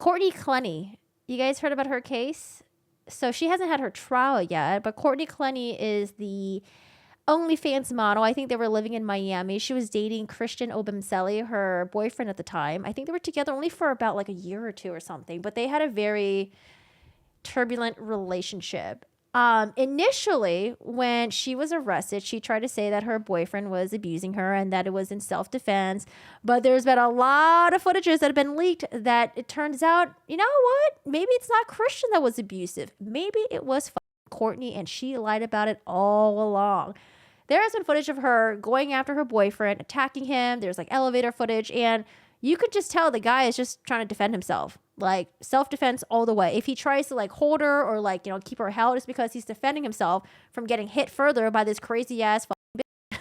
Courtney Clenney. You guys heard about her case? So she hasn't had her trial yet, but Courtney Clenney is the OnlyFans model. I think they were living in Miami. She was dating Christian Obumseli, her boyfriend at the time. I think they were together only for about like a year or two or something, but they had a very turbulent relationship. Initially, when she was arrested, she tried to say that her boyfriend was abusing her and that it was in self-defense. But there's been a lot of footages that have been leaked that it turns out, you know what? Maybe it's not Christian that was abusive. Maybe it was Courtney, and she lied about it all along. There has been footage of her going after her boyfriend, attacking him. There's like elevator footage, and you could just tell the guy is just trying to defend himself. Like self-defense all the way. If he tries to like hold her or like, you know, keep her held, it's because he's defending himself from getting hit further by this crazy ass bitch.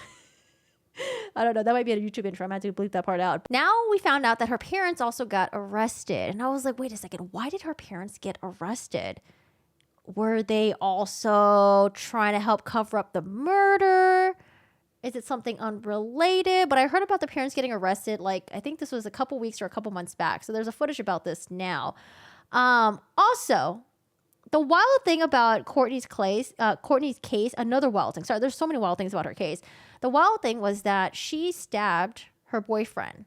I don't know. That might be a YouTube intro. I might have to bleep that part out. Now we found out that her parents also got arrested. And I was like, wait a second. Why did her parents get arrested? Were they also trying to help cover up the murder? Is it something unrelated? But I heard about the parents getting arrested, like, I think this was a couple weeks or a couple months back. So there's a footage about this now. Also, the wild thing about Courtney's case, another wild thing. Sorry, there's so many wild things about her case. The wild thing was that she stabbed her boyfriend.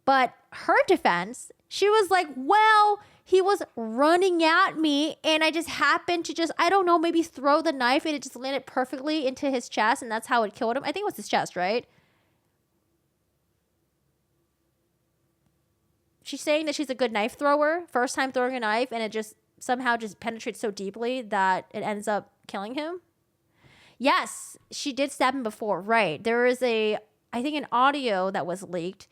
But her defense, she was like, well, he was running at me and I just happened to I don't know, maybe throw the knife and it just landed perfectly into his chest and that's how it killed him. I think it was his chest, right? She's saying that she's a good knife thrower, first time throwing a knife, and it just somehow just penetrates so deeply that it ends up killing him. Yes, she did stab him before, right? There is I think an audio that was leaked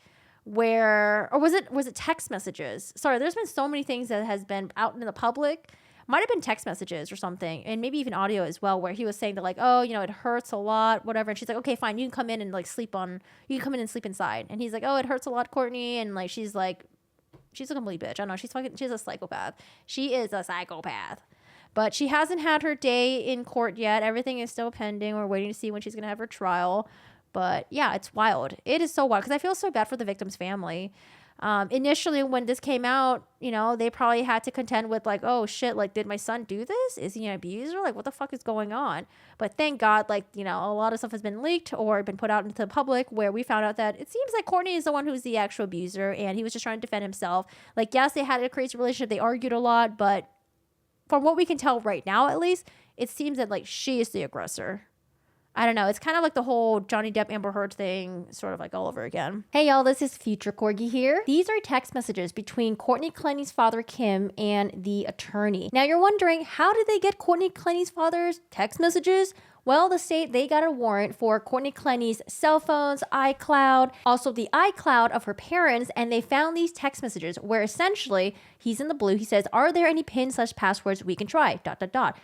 where, or was it text messages? Sorry, there's been so many things that has been out in the public. Might have been text messages or something, and maybe even audio as well, where he was saying that like, oh, you know, it hurts a lot, whatever. And she's like, okay, fine, you can come in and like you can come in and sleep inside. And he's like, oh, it hurts a lot, Courtney. And like, she's like, she's a complete bitch. I don't know, she's a psychopath. She is a psychopath. But she hasn't had her day in court yet. Everything is still pending. We're waiting to see when she's gonna have her trial. But yeah, it's wild. It is so wild because I feel so bad for the victim's family. Initially, when this came out, you know, they probably had to contend with like, oh shit, like, did my son do this? Is he an abuser? Like, what the fuck is going on? But thank God, like, you know, a lot of stuff has been leaked or been put out into the public where we found out that it seems like Courtney is the one who's the actual abuser and he was just trying to defend himself. Like, yes, they had a crazy relationship. They argued a lot, but from what we can tell right now, at least, it seems that like she is the aggressor. I don't know. It's kind of like the whole Johnny Depp Amber Heard thing, sort of like all over again. Hey, y'all, this is Future Corgi here. These are text messages between Courtney Clenney's father, Kim, and the attorney. Now, you're wondering, how did they get Courtney Clenney's father's text messages? Well, the state, they got a warrant for Courtney Clenney's cell phones, iCloud, also the iCloud of her parents, and they found these text messages where essentially, he's in the blue, he says, are there any pin/passwords we can try? ...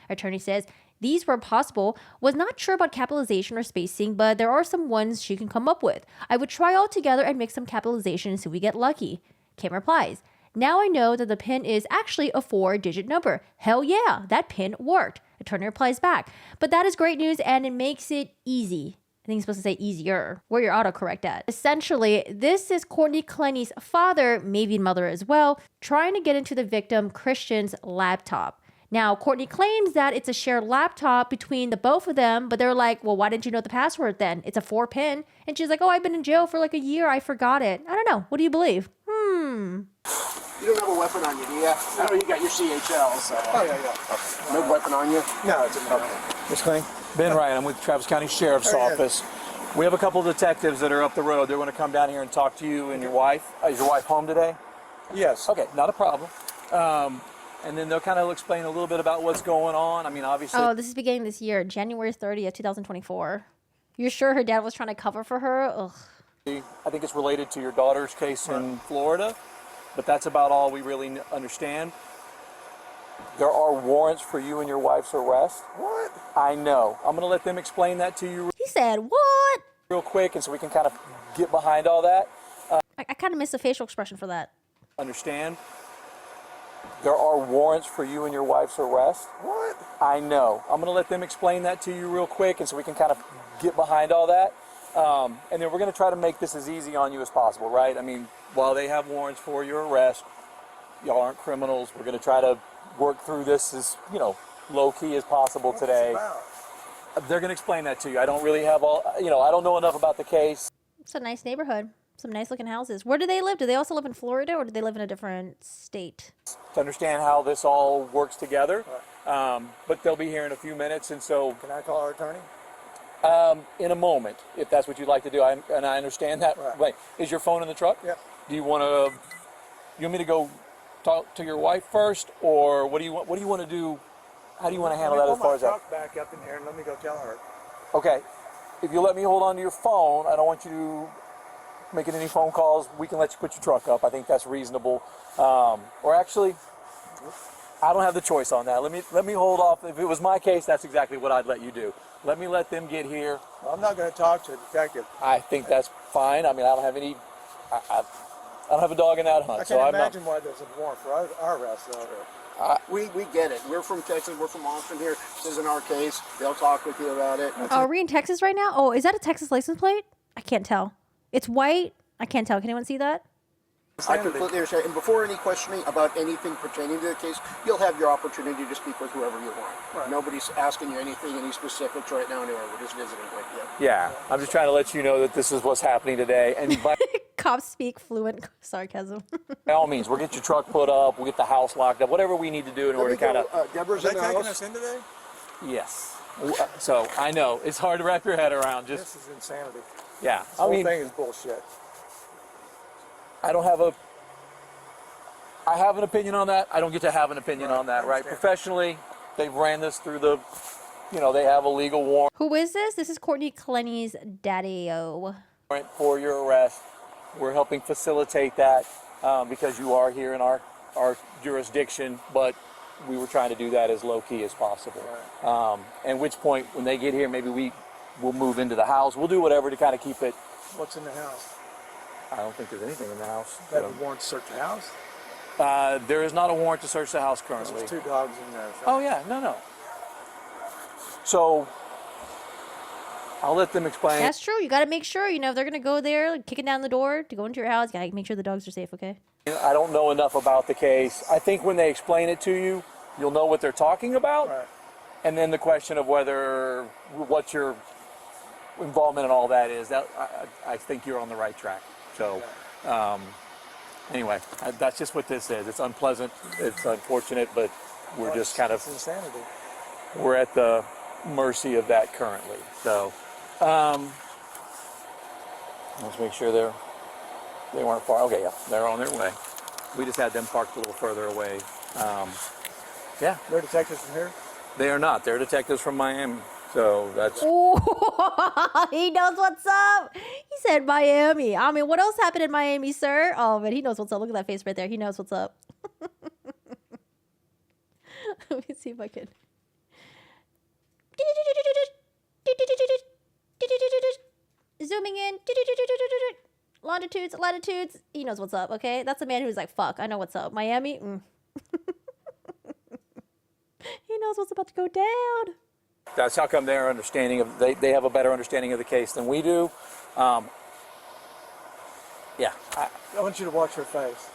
Attorney says, these were possible, was not sure about capitalization or spacing, but there are some ones she can come up with. I would try all together and mix some capitalization and see if we get lucky. Kim replies, now I know that the PIN is actually a 4-digit number. Hell yeah, that PIN worked. Attorney replies back, but that is great news and it makes it easy. I think it's supposed to say easier, where your autocorrect at. Essentially, this is Courtney Clenney's father, maybe mother as well, trying to get into the victim Christian's laptop. Now, Courtney claims that it's a shared laptop between the both of them, but they're like, well, why didn't you know the password then? It's a 4-pin. And she's like, oh, I've been in jail for like a year. I forgot it. I don't know. What do you believe? You don't have a weapon on you, do you? I know you got your CHL, so. Oh, yeah. Okay. No weapon on you? No, it's okay. Ms. Clenney? Ben Ryan, I'm with the Travis County Sheriff's Office. We have a couple of detectives that are up the road. They're going to come down here and talk to you and your wife. Is your wife home today? Yes. Okay, not a problem. And then they'll kind of explain a little bit about what's going on. I mean, obviously. Oh, this is beginning this year, January 30th, 2024. You're sure her dad was trying to cover for her? Ugh. I think it's related to your daughter's case in Florida, but that's about all we really understand. There are warrants for you and your wife's arrest. What? I know. I'm going to let them explain that to you He said, what? real quick, and so we can kind of get behind all that. I kind of missed the facial expression for that. Understand? There are warrants for you and your wife's arrest. What? I know. I'm going to let them explain that to you real quick, and so we can kind of get behind all that. And then we're going to try to make this as easy on you as possible, right? I mean, while they have warrants for your arrest, Y'all aren't criminals. We're going to try to work through this as, low key as possible today. They're going to explain that to you. I don't really have I don't know enough about the case. It's a nice neighborhood. Some nice looking houses. Where do they live? Do they also live in Florida, or do they live in a different state? To understand how this all works together. But they'll be here in a few minutes, and so... Can I call our attorney? In a moment, if that's what you'd like to do. I understand that. Right. Is your phone in the truck? Yeah. Do you want me to go talk to your wife first, or what do you want to do? How do you want to handle that as far as that? Let me pull my truck back up in here and let me go tell her. Okay. If you let me hold on to your phone, I don't want you making any phone calls. We can let you put your truck up. I think that's reasonable. Or actually, I don't have the choice on that. Let me hold off. If it was my case, that's exactly what I'd let you do. Let me let them get here. Well, I'm not going to talk to a detective. I think that's fine. I mean, I don't have any. I don't have a dog in that hunt. I can't imagine why there's a warrant for our arrest, though. We get it. We're from Texas. We're from Austin here. This isn't our case. They'll talk with you about it. Oh, are we in Texas right now? Oh, is that a Texas license plate? I can't tell. It's white. I can't tell. Can anyone see that? I completely understand. And before any questioning about anything pertaining to the case, you'll have your opportunity to speak with whoever you want. Right. Nobody's asking you anything, any specifics right now anyway. We're just visiting with you. Yeah, I'm just trying to let you know that this is what's happening today. And by Cops speak fluent sarcasm. by all means, we'll get your truck put up, we'll get the house locked up, whatever we need to do in order to kind of... Deborah's in the taking house. us in today? Yes. So, I know, it's hard to wrap your head around. Just This is insanity. Yeah. This whole thing is bullshit. I have an opinion on that. I don't get to have an opinion on that, right? Professionally, they've ran this through the, they have a legal warrant Who is this? This is Courtney Clenney's daddy-o. for your arrest. We're helping facilitate that because you are here in our jurisdiction, but we were trying to do that as low-key as possible. At which point, when they get here, maybe we'll move into the house. We'll do whatever to kind of keep it. What's in the house? I don't think there's anything in the house. That a warrant to search the house? There is not a warrant to search the house currently. There's 2 dogs in there. So. Oh, yeah. No. So, I'll let them explain. That's true. You got to make sure, if they're going to go there, kicking down the door to go into your house, you got to make sure the dogs are safe, okay? I don't know enough about the case. I think when they explain it to you, you'll know what they're talking about. Right. And then the question of what your involvement in all that is, I think you're on the right track. So, anyway, that's just what this is. It's unpleasant. It's unfortunate, but we're just kind of... It's insanity. We're at the mercy of that currently. So, let's make sure they weren't far. Okay, yeah, they're on their way. We just had them parked a little further away. Yeah. They're detectives from here? They are not. They're detectives from Miami. So that's... Oh, he knows what's up. He said Miami. I mean, what else happened in Miami, sir? Oh, man, he knows what's up. Look at that face right there. He knows what's up. Let me see if I can. Zooming in. Longitudes, latitudes. He knows what's up, okay? That's a man who's like, fuck, I know what's up. Miami? He knows what's about to go down. That's how come their understanding of... They have a better understanding of the case than we do. Yeah. I want you to watch her face.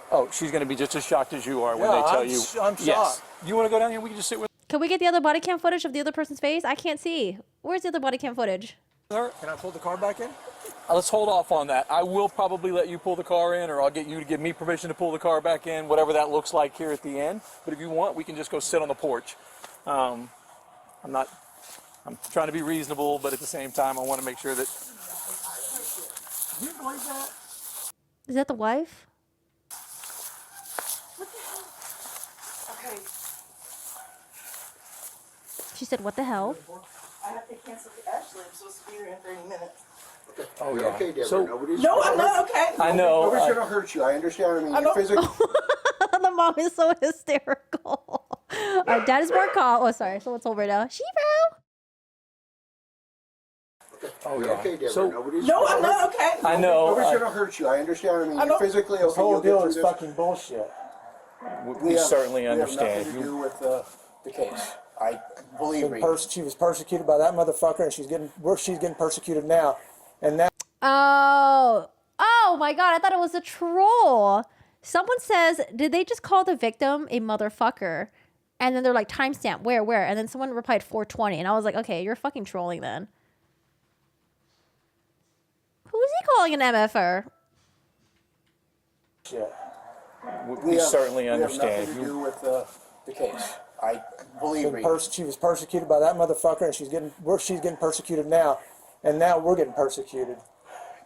Oh, she's going to be just as shocked as you are when they tell you. I'm shocked. Yes. You want to go down here? We can just sit with Can we get the other body cam footage of the other person's face? I can't see. Where's the other body cam footage? her. Can I pull the car back in? Let's hold off on that. I will probably let you pull the car in, or I'll get you to give me permission to pull the car back in, whatever that looks like here at the end. But if you want, we can just go sit on the porch. I'm trying to be reasonable, but at the same time, I want to make sure that... You believe that? Is that the wife? What the hell? Okay, She said, what the hell? I have to cancel the Ashley. I'm supposed to be here in 30 minutes. Oh, yeah. Okay, Deborah. So- Nobody's No, I'm not okay. I know. Nobody's going to hurt you. I understand. I mean, you're physically... The mom is so hysterical. All right, dad is more calm. Oh, sorry. Someone's over right now. Shebro. Oh, yeah. Okay, Deborah. So- Nobody's No, gonna I'm hurt- not okay. I know. Nobody's going to hurt you. I understand. I mean, I you're know. physically okay. This whole You'll get deal through is this. fucking bullshit. We certainly understand. We have nothing to do with the case. I believe me. She was persecuted by that motherfucker, and she's getting persecuted now. And that Oh my God. I thought it was a troll. Someone says, did they just call the victim a motherfucker? And then they're like, timestamp, where? And then someone replied 420. And I was like, okay, you're fucking trolling then. Who is he calling an MFR? Yeah. We certainly understand. We have nothing to do with the case. I believe me. She was persecuted by that motherfucker, and she's getting persecuted now, and now we're getting persecuted.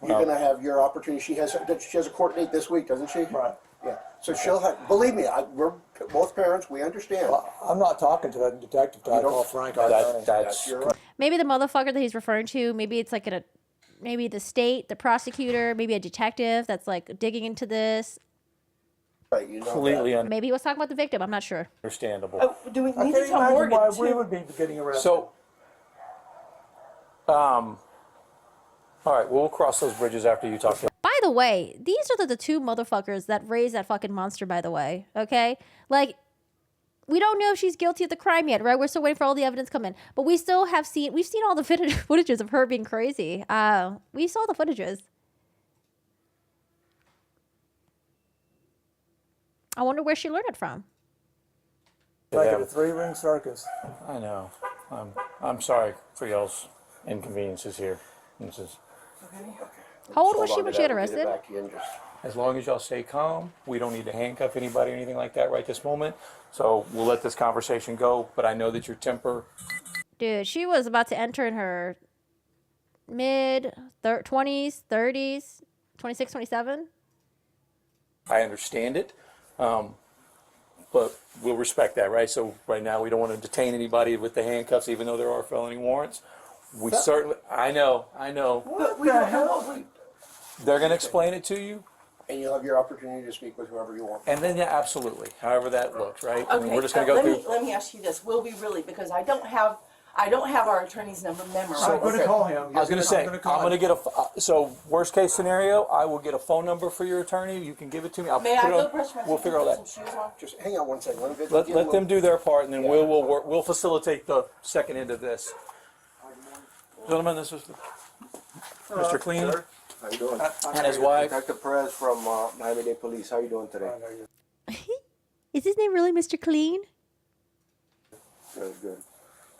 You're going to have your opportunity. She has a court date this week, doesn't she? Right. Yeah. So she'll have. Believe me, we're both parents. We understand. Well, I'm not talking to a detective. I call Frank. That's You're right. Maybe the motherfucker that he's referring to, maybe it's like maybe the state, the prosecutor, maybe a detective that's like digging into this. Right. You know completely that. Maybe he was talking about the victim. I'm not sure. understandable. Oh, do we I need can't to tell imagine Morgan why too? we would be getting arrested. So, all right, we'll cross those bridges after you talk to By the way, these are the two motherfuckers that raised that fucking monster, by the way. Okay? Like, we don't know if she's guilty of the crime yet, right? We're still waiting for all the evidence to come in. But we've seen all the footages of her being crazy. We saw the footages. I wonder where she learned it from. Like Yeah. at a 3-ring circus. I know. I'm sorry for y'all's inconveniences here. This is, How old was Hold she on when to she got that. We'll get it arrested? back to you in just- as long as y'all stay calm, we don't need to handcuff anybody or anything like that right this moment. So we'll let this conversation go. But I know that your temper. Dude, she was about to enter in her mid-20s, 30s, 26, 27. I understand it. But we'll respect that, right? So right now we don't want to detain anybody with the handcuffs, even though there are felony warrants. We certainly, I know. But we don't know what we. They're going to explain it to you. And you'll have your opportunity to speak with whoever you want. And then, yeah, absolutely. However that looks, right? I mean, Okay, we're just going to go through. let me ask you this: will we really? Because I don't have our attorney's number memorized. I'm going to call him. I was going to say, I'm I'm call going to him. get so worst case scenario, I will get a phone number for your attorney. You can give it to me. I'll May put I it go on. brush my We'll teeth figure all and that. put some shoes on? Just hang on one second. Let them do their part, and then we'll facilitate the second end of this. Gentlemen, this is Mr. Clean How you doing? and his wife. Detective Perez from Miami-Dade Police. How you doing today? Is his name really Mr. Clean? Good, good.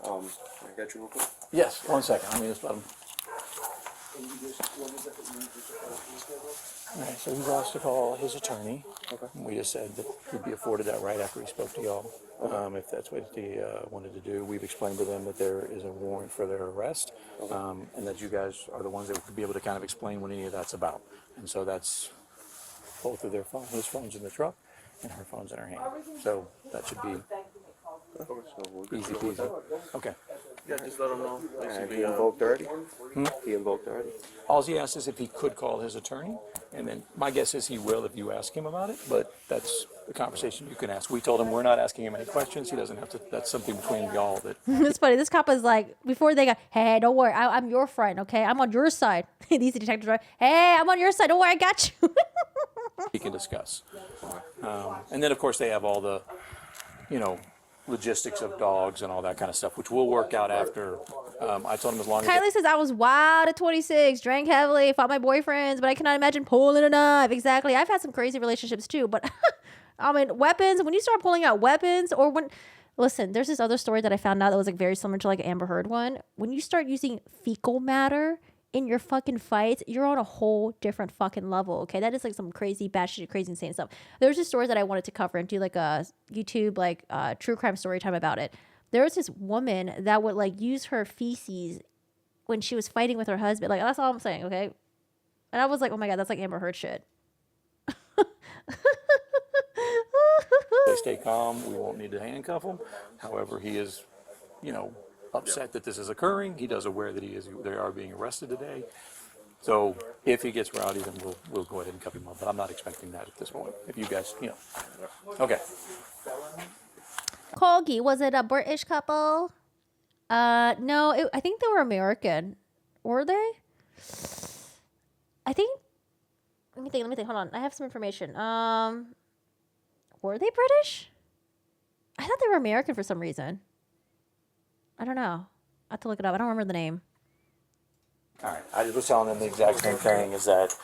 I got you real quick. Yes, 1 second. Let me just let him. All right, so he's asked to call his attorney. Okay. We just said that he'd be afforded that right after he spoke to y'all, if that's what he wanted to do. We've explained to them that there is a warrant for their arrest, and that you guys are the ones that would be able to kind of explain what any of that's about. And so that's both of their phone, his phone's in the truck, and her phone's in her hand. So that should be So we'll get easy you with peasy. Okay. Yeah, just let him know. He invoked already? He invoked already? All he asked is if he could call his attorney, and then my guess is he will if you ask him about it, but that's the conversation you can ask. We told him we're not asking him any questions. He doesn't have to, that's something between y'all that, It's funny. This cop is like, before they go, hey, don't worry. I'm your friend, okay? I'm on your side. These detectives are, hey, I'm on your side. Don't worry, I got you. he can discuss. And then, of course, they have all the, logistics of dogs and all that kind of stuff, which we'll work out after. I told him as long as... Kylie says, I was wild at 26, drank heavily, fought my boyfriends, but I cannot imagine pulling a knife. Exactly. I've had some crazy relationships too, but I mean, weapons, when you start pulling out weapons or when... Listen, there's this other story that I found out that was like very similar to like an Amber Heard one. When you start using fecal matter in your fucking fights, you're on a whole different fucking level, okay? That is like some crazy, batshit, crazy, insane stuff. There's a story that I wanted to cover and do like a YouTube, like true crime story time about it. There was this woman that would like use her feces when she was fighting with her husband. Like, that's all I'm saying, okay? And I was like, oh my God, that's like Amber Heard shit. They stay calm. We won't need to handcuff him. However, he is, upset that this is occurring. He does aware that they are being arrested today. So if he gets rowdy, then we'll go ahead and cuff him up. But I'm not expecting that at this point. If you guys, okay. Corgi, was it a British couple? No, I think they were American. Were they? I think. Let me think. Hold on. I have some information. Were they British? I thought they were American for some reason. I don't know. I have to look it up. I don't remember the name. All right. I just was telling them the exact same thing, is that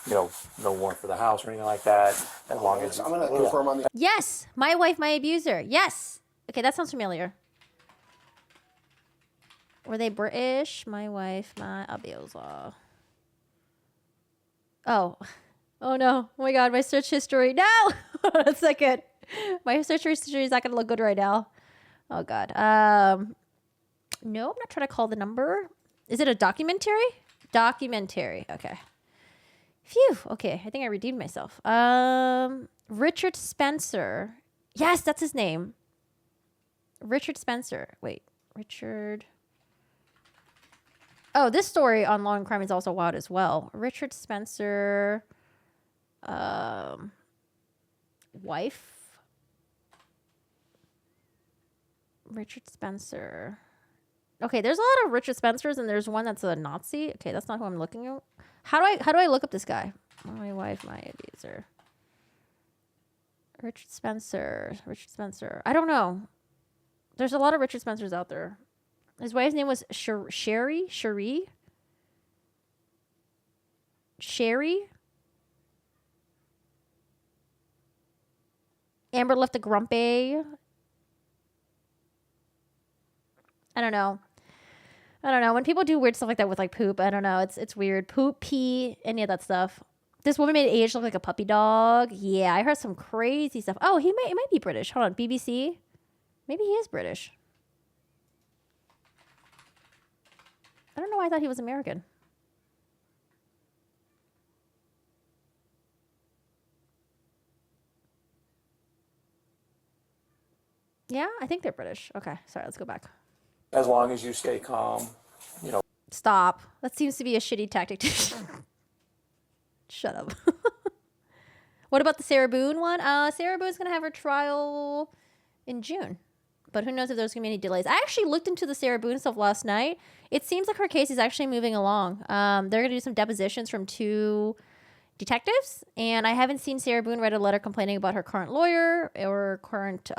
no warrant for the house or anything like that. As long as I'm gonna confirm on the. Yes, my wife, my abuser. Yes. Okay, that sounds familiar. Were they British? My wife, my abuser. Oh. Oh no. Oh my god, my search history. No! Hold on a second. My search history is not gonna look good right now. Oh god. No, I'm not trying to call the number. Is it a documentary? Documentary. Okay. Phew. Okay, I think I redeemed myself. Richard Spencer. Yes, that's his name. Richard Spencer. Wait, Richard. Oh, this story on Law and Crime is also wild as well. Richard Spencer, wife. Richard Spencer. Okay, there's a lot of Richard Spencers, and there's one that's a Nazi. Okay, that's not who I'm looking at. How do I look up this guy? My wife, my abuser. Richard Spencer. Richard Spencer. I don't know. There's a lot of Richard Spencers out there. His wife's name was Sherry. Amber left a grumpy. I don't know. When people do weird stuff like that with like poop, I don't know. It's weird. Poop, pee, any of that stuff. This woman made Age look like a puppy dog. Yeah, I heard some crazy stuff. Oh, it might be British. Hold on, BBC. Maybe he is British. I don't know why I thought he was American. Yeah, I think they're British. Okay, sorry, let's go back. as long as you stay calm, Stop. That seems to be a shitty tactic to shut up. What about the Sarah Boone one? Sarah Boone's going to have her trial in June. But who knows if there's going to be any delays. I actually looked into the Sarah Boone stuff last night. It seems like her case is actually moving along. They're going to do some depositions from 2 detectives. And I haven't seen Sarah Boone write a letter complaining about her current lawyer or current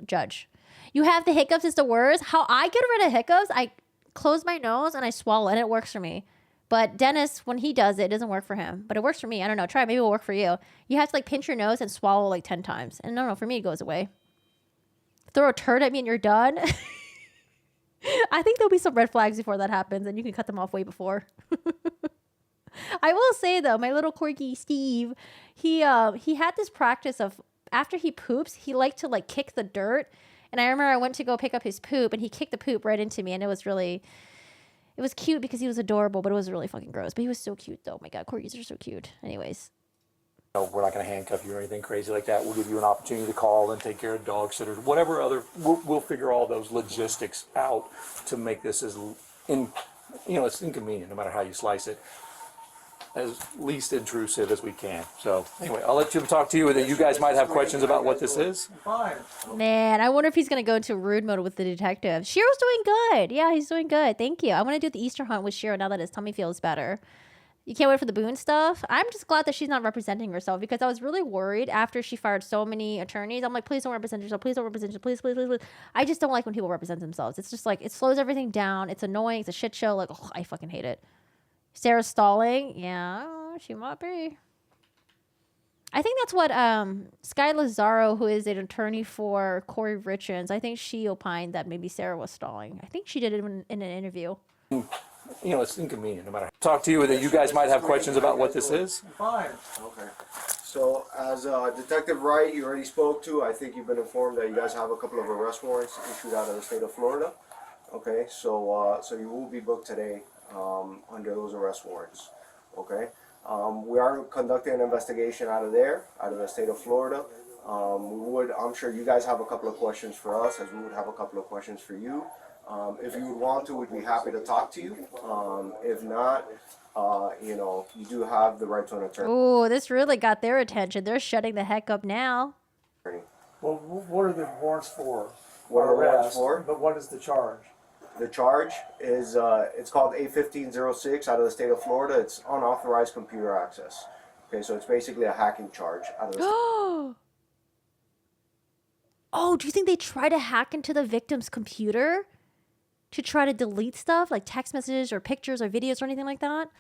judge. You have the hiccups is the worst. How I get rid of hiccups, I close my nose and I swallow, and it works for me. But Dennis, when he does it, it doesn't work for him. But it works for me. I don't know. Try it. Maybe it will work for you. You have to pinch your nose and swallow 10 times. And no, for me, it goes away. Throw a turd at me and you're done. I think there'll be some red flags before that happens, and you can cut them off way before. I will say though, my little corgi Steve, he had this practice of after he poops, he liked to kick the dirt. And I remember I went to go pick up his poop, and he kicked the poop right into me, and it was cute because he was adorable, but it was really fucking gross. But he was so cute, though. Oh my God, corgis are so cute. Anyways. we're not going to handcuff you or anything crazy like that. We'll give you an opportunity to call and take care of dog sitters, whatever other. We'll figure all those logistics out to make this as it's inconvenient, no matter how you slice it, as least intrusive as we can. So anyway, I'll let Jim talk to you. You guys might have questions about what this is. Fine. Man, I wonder if he's going to go into rude mode with the detective. Shiro's doing good. Yeah, he's doing good. Thank you. I want to do the Easter hunt with Shiro now that his tummy feels better. You can't wait for the Boone stuff. I'm just glad that she's not representing herself, because I was really worried after she fired so many attorneys. I'm like, please don't represent yourself. Please don't represent yourself. Please, please, please, please. I just don't like when people represent themselves. It's just it slows everything down. It's annoying. It's a shit show. I fucking hate it. Sarah's stalling. Yeah, she might be. I think that's what Sky Lazaro, who is an attorney for Corey Richards, I think she opined that maybe Sarah was stalling. I think she did it in an interview. It's inconvenient, no matter. Talk to you. You guys might have questions about what this is. Fine. Okay. So, as Detective Wright, you already spoke to, I think you've been informed that you guys have a couple of arrest warrants issued out of the state of Florida. Okay, so you will be booked today under those arrest warrants. Okay. We are conducting an investigation out of the state of Florida. I'm sure you guys have a couple of questions for us, as we would have a couple of questions for you. If you would want to, we'd be happy to talk to you. If not, you do have the right to an attorney. Ooh, this really got their attention. They're shutting the heck up now. Well, what are the warrants for? What are the warrants Arrest, for? But what is the charge? The charge is, it's called A1506 out of the state of Florida. It's unauthorized computer access. Okay, so it's basically a hacking charge out of the state. Oh, do you think they try to hack into the victim's computer to try to delete stuff like text messages or pictures or videos or anything like that?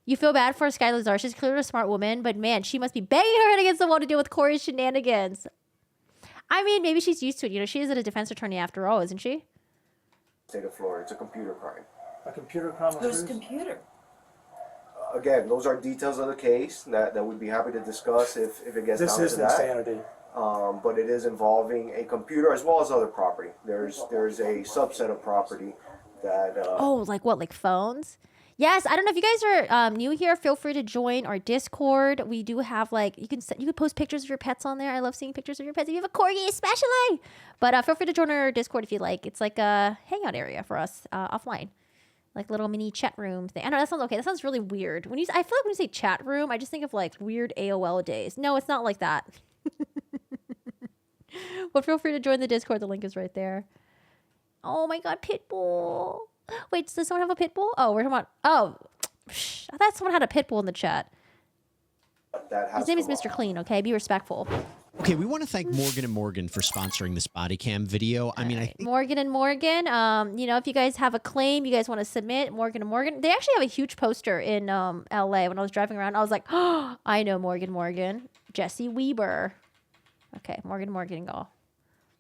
You feel bad for Skylar Lazar. She's clearly a smart woman, but man, she must be banging her head against the wall to deal with Corey's shenanigans. I mean, maybe she's used to it. You know, she is a defense attorney after all, isn't she? State of Florida. It's a computer crime. A computer crime. Whose computer? Again, those are details of the case that we'd be happy to discuss if it gets This down is to that. insanity. But it is involving a computer as well as other property. There's a subset of property that. Oh, like what? Like phones? Yes. I don't know if you guys are new here. Feel free to join our Discord. We do have like you can post pictures of your pets on there. I love seeing pictures of your pets. If you have a corgi, especially. But feel free to join our Discord if you like. It's like a hangout area for us offline. Like little mini chat room thing. I know that sounds okay. That sounds really weird. I feel like when you say chat room, I just think of like weird AOL days. No, it's not like that. Well, feel free to join the Discord. The link is right there. Oh my God, Pitbull. Wait, does someone have a Pitbull? Oh, we're talking about. Oh, I thought someone had a Pitbull in the chat. His name is Mr. Clean. Okay, be respectful. Okay, we want to thank Morgan & Morgan for sponsoring this body cam video. I mean, I think Morgan & Morgan, you know, if you guys have a claim you guys want to submit, Morgan & Morgan. They actually have a huge poster in LA. When I was driving around, I was like, oh, I know Morgan. Jesse Weber. Okay, Morgan, go.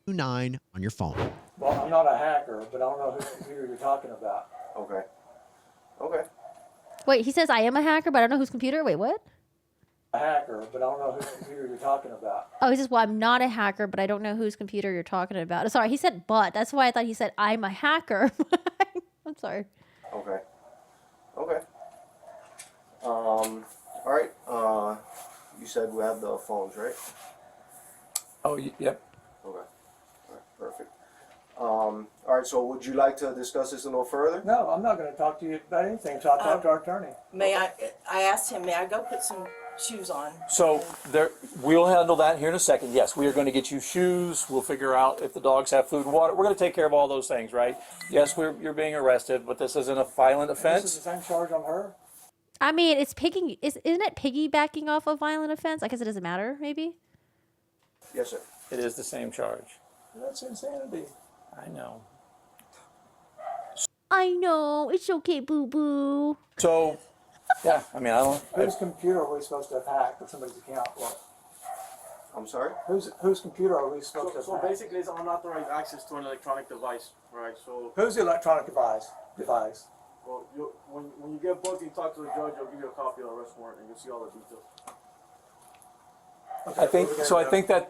29 on your phone. Well, I'm not a hacker, but I don't know whose computer you're talking about. Okay. Wait, he says I am a hacker, but I don't know whose computer. Wait, what? A hacker, but I don't know whose computer you're talking about. Oh, he says, well, I'm not a hacker, but I don't know whose computer you're talking about. Sorry, he said but. That's why I thought he said I'm a hacker. I'm sorry. Okay. All right. You said we have the phones, right? Oh, yep. Okay. All right, perfect. All right, so would you like to discuss this a little further? No, I'm not going to talk to you about anything until I talk to our attorney. I asked him, may I go put some shoes on? So we'll handle that here in a second. Yes, we are going to get you shoes. We'll figure out if the dogs have food and water. We're going to take care of all those things, right? Yes, you're being arrested, but this isn't a violent offense. This is the same charge on her? I mean, isn't it piggybacking off a violent offense? I guess it doesn't matter, maybe? Yes, sir. It is the same charge. That's insanity. I know. I know. It's okay, boo-boo. So, yeah, I mean, I don't... Whose computer are we supposed to have hacked with somebody's account? What? I'm sorry? Whose computer are we supposed to have So hacked? basically, it's unauthorized access to an electronic device, right? So, Whose electronic device? well, when you get booked, you talk to the judge. He'll give you a copy of the arrest warrant, and you'll see all the details. Okay,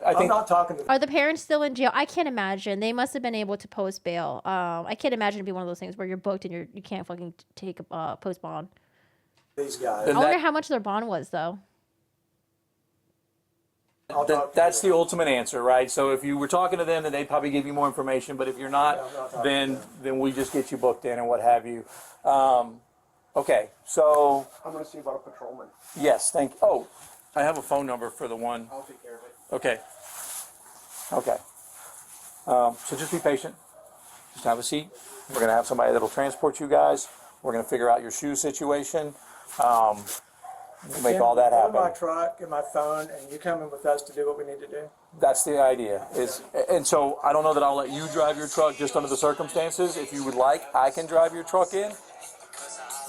I'm not talking to Are the parents still in jail? I can't imagine. They must have been able to post bail. I can't imagine it'd be one of those things where you're booked and you can't fucking take a post bond. these guys. Then I wonder how much their bond was, though. That's the ultimate answer, right? So if you were talking to them, then they'd probably give you more information. But if you're not, then we just get you booked in and what have you. Okay, so I'm going to see about a patrolman. yes, thank you. Oh, I have a phone number for the one. I'll take care of it. Okay. So just be patient. Just have a seat. We're going to have somebody that'll transport you guys. We're going to figure out your shoe situation. We'll make all that Go to my happen. truck, get my phone, and you come in with us to do what we need to do. That's the idea. And so I don't know that I'll let you drive your truck just under the circumstances. If you would like, I can drive your truck in.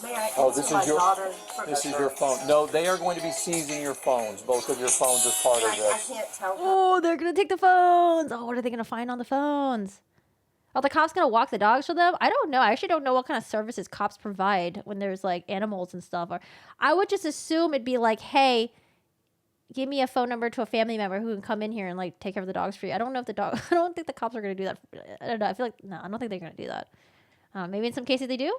May I Oh, answer this my is your daughter? this is your phone. No, they are going to be seizing your phones. Both of your phones as part of I this. can't tell her. Oh, they're going to take the phones. Oh, what are they going to find on the phones? Are the cops going to walk the dogs for them? I don't know. I actually don't know what kind of services cops provide when there's like animals and stuff. Or I would just assume it'd be like, hey, give me a phone number to a family member who can come in here and like take care of the dogs for you. I don't know if I don't think the cops are going to do that. I don't know. I feel like, no, I don't think they're going to do that. Maybe in some cases they do.